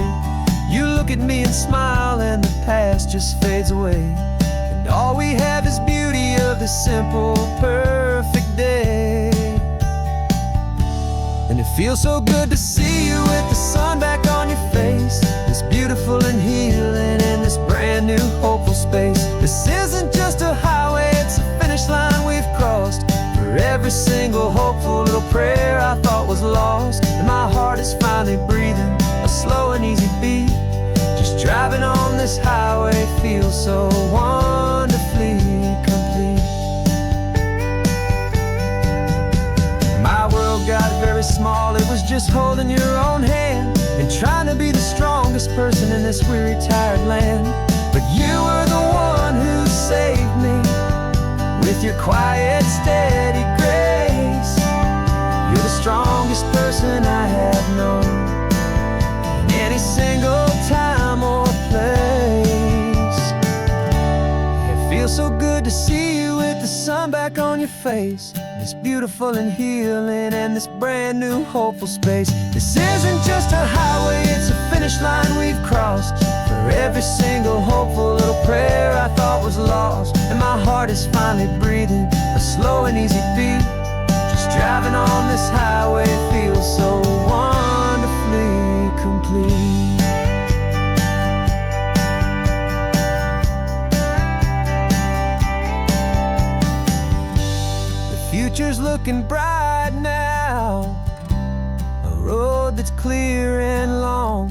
You look at me and smile and the past just fades away, and all we have is beauty of this simple, perfect day. And it feels so good to see you with the sun back on your face, this beautiful and healing in this brand new hopeful space. This isn't just a highway, it's a finish line we've crossed. For every single hopeful little prayer I thought was lost, and my heart is finally breathing a slow and easy beat. Just driving on this highway feels so wonderfully complete. My world got very small, it was just holding your own hand and trying to be the strongest person in this weary, tired land. But you were the one who saved me with your quiet, steady grace. You're the strongest person I have known in any single time or place. It feels so good to see you with the sun back on your face, this beautiful and healing and this brand new hopeful space. This isn't just a highway, it's a finish line we've crossed. For every single hopeful little prayer I thought was lost, and my heart is finally breathing a slow and easy beat. Just driving on this highway feels so wonderfully complete. Future's looking bright now, a road that's clear and long.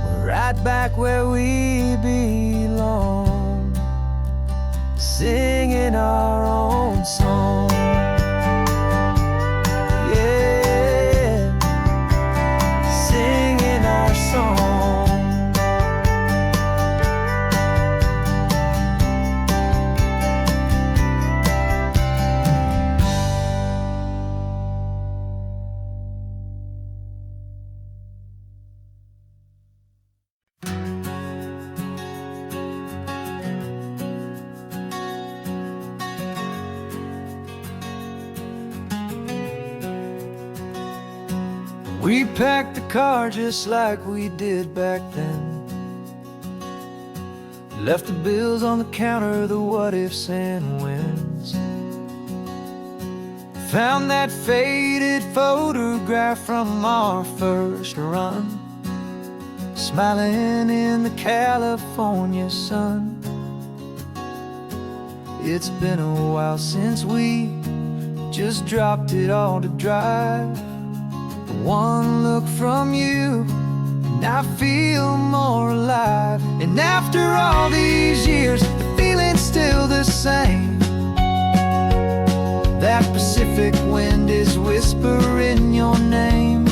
We're right back where we belong. singing our own song. Yeah, singing our song. We packed the car just like we did back then. Left the bills on the counter, the what-ifs and whens. Found that faded photograph from our first run, smiling in the California sun. It's been a while since we just dropped it all to drive. One look from you, and I feel more alive. And after all these years, the feeling's still the same. That Pacific wind is whispering your name.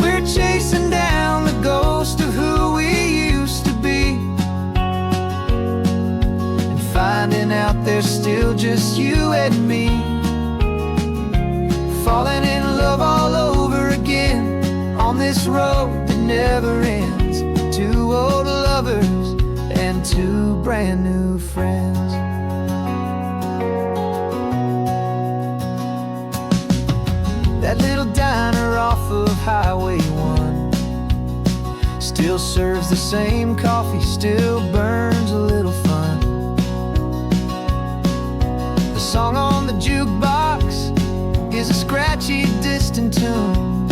We're chasing down the ghost of who we used to be, and finding out there's still just you and me. Falling in love all over again on this road that never ends. Two old lovers and two brand new friends. That little diner off of Highway 1 still serves the same coffee, still burns a little fun. The song on the jukebox is a scratchy, distant tune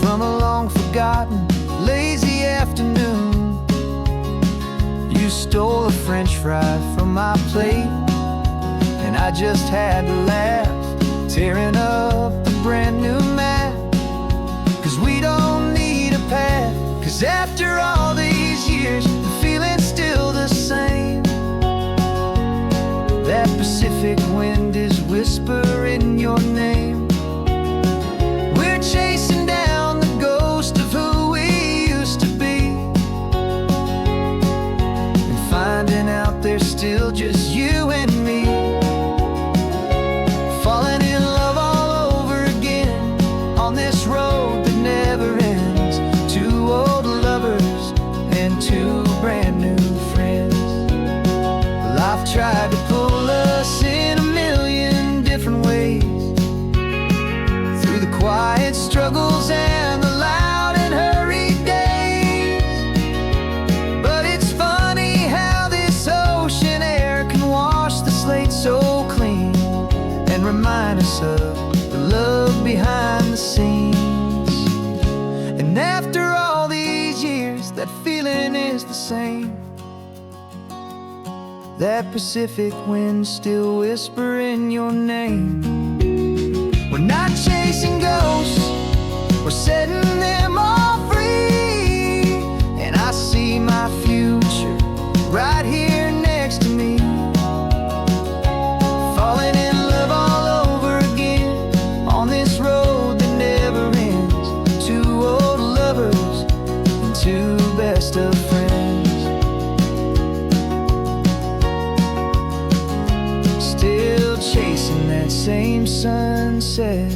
from a long-forgotten, lazy afternoon. You stole a French fry from my plate, and I just had to laugh, tearing up the brand new map. 'Cause we don't need a path, 'cause after all these years, the feeling's still the same. That Pacific wind is whispering your name. We're chasing down the ghost of who we used to be, and finding out there's still just you and me. Falling in love all over again on this road that never ends. Two old lovers and two brand new friends. Life tried to pull us in a million different ways, through the quiet struggles and the loud and hurried days. But it's funny how this ocean air can wash the slate so clean, and remind us of the love behind the scenes. And after all these years, that feeling is the same. That Pacific wind still whispering your name. We're not chasing ghosts, we're setting them all free. And I see my future right here next to me. Falling in love all over again on this road that never ends. Two old lovers and two best of friends. Still chasing that same sunset,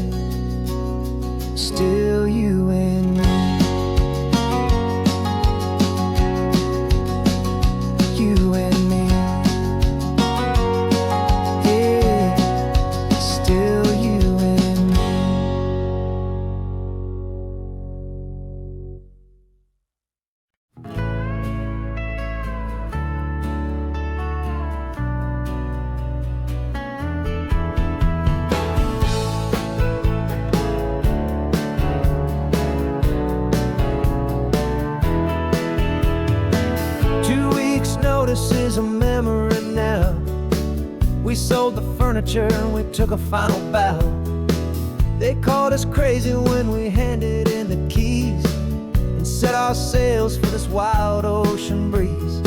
still you and me. You and me. Yeah, still you and me. Notice is a memory now. We sold the furniture and we took a final bow. They called us crazy when we handed in the keys and set our sails for this wild ocean breeze.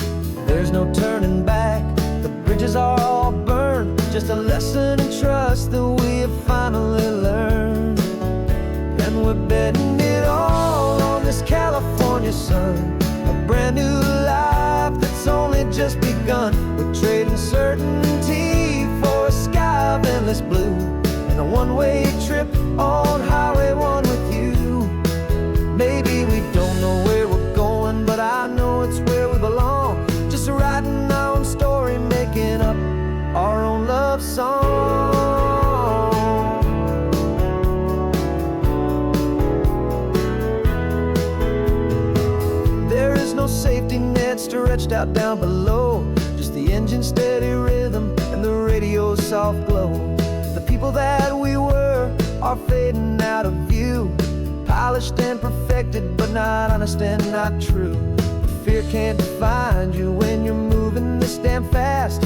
There's no turning back, the bridge bridges are all burned. Just a lesson in trust that we have finally learned. And we're betting it all on this California sun, a brand new life that's only just begun. We're trading certainty for a sky of endless blue, and a one-way trip on Highway 1 with you. Maybe we don't know where we're going, but I know it's where we belong. Just writing our own story, making up our own love song. There is no safety net stretched out down below, just the engine's steady rhythm and the radio's soft glow. The people that we were are fading out of view, polished and perfected, but not honest and not true. Fear can't find you when you're moving this damn fast.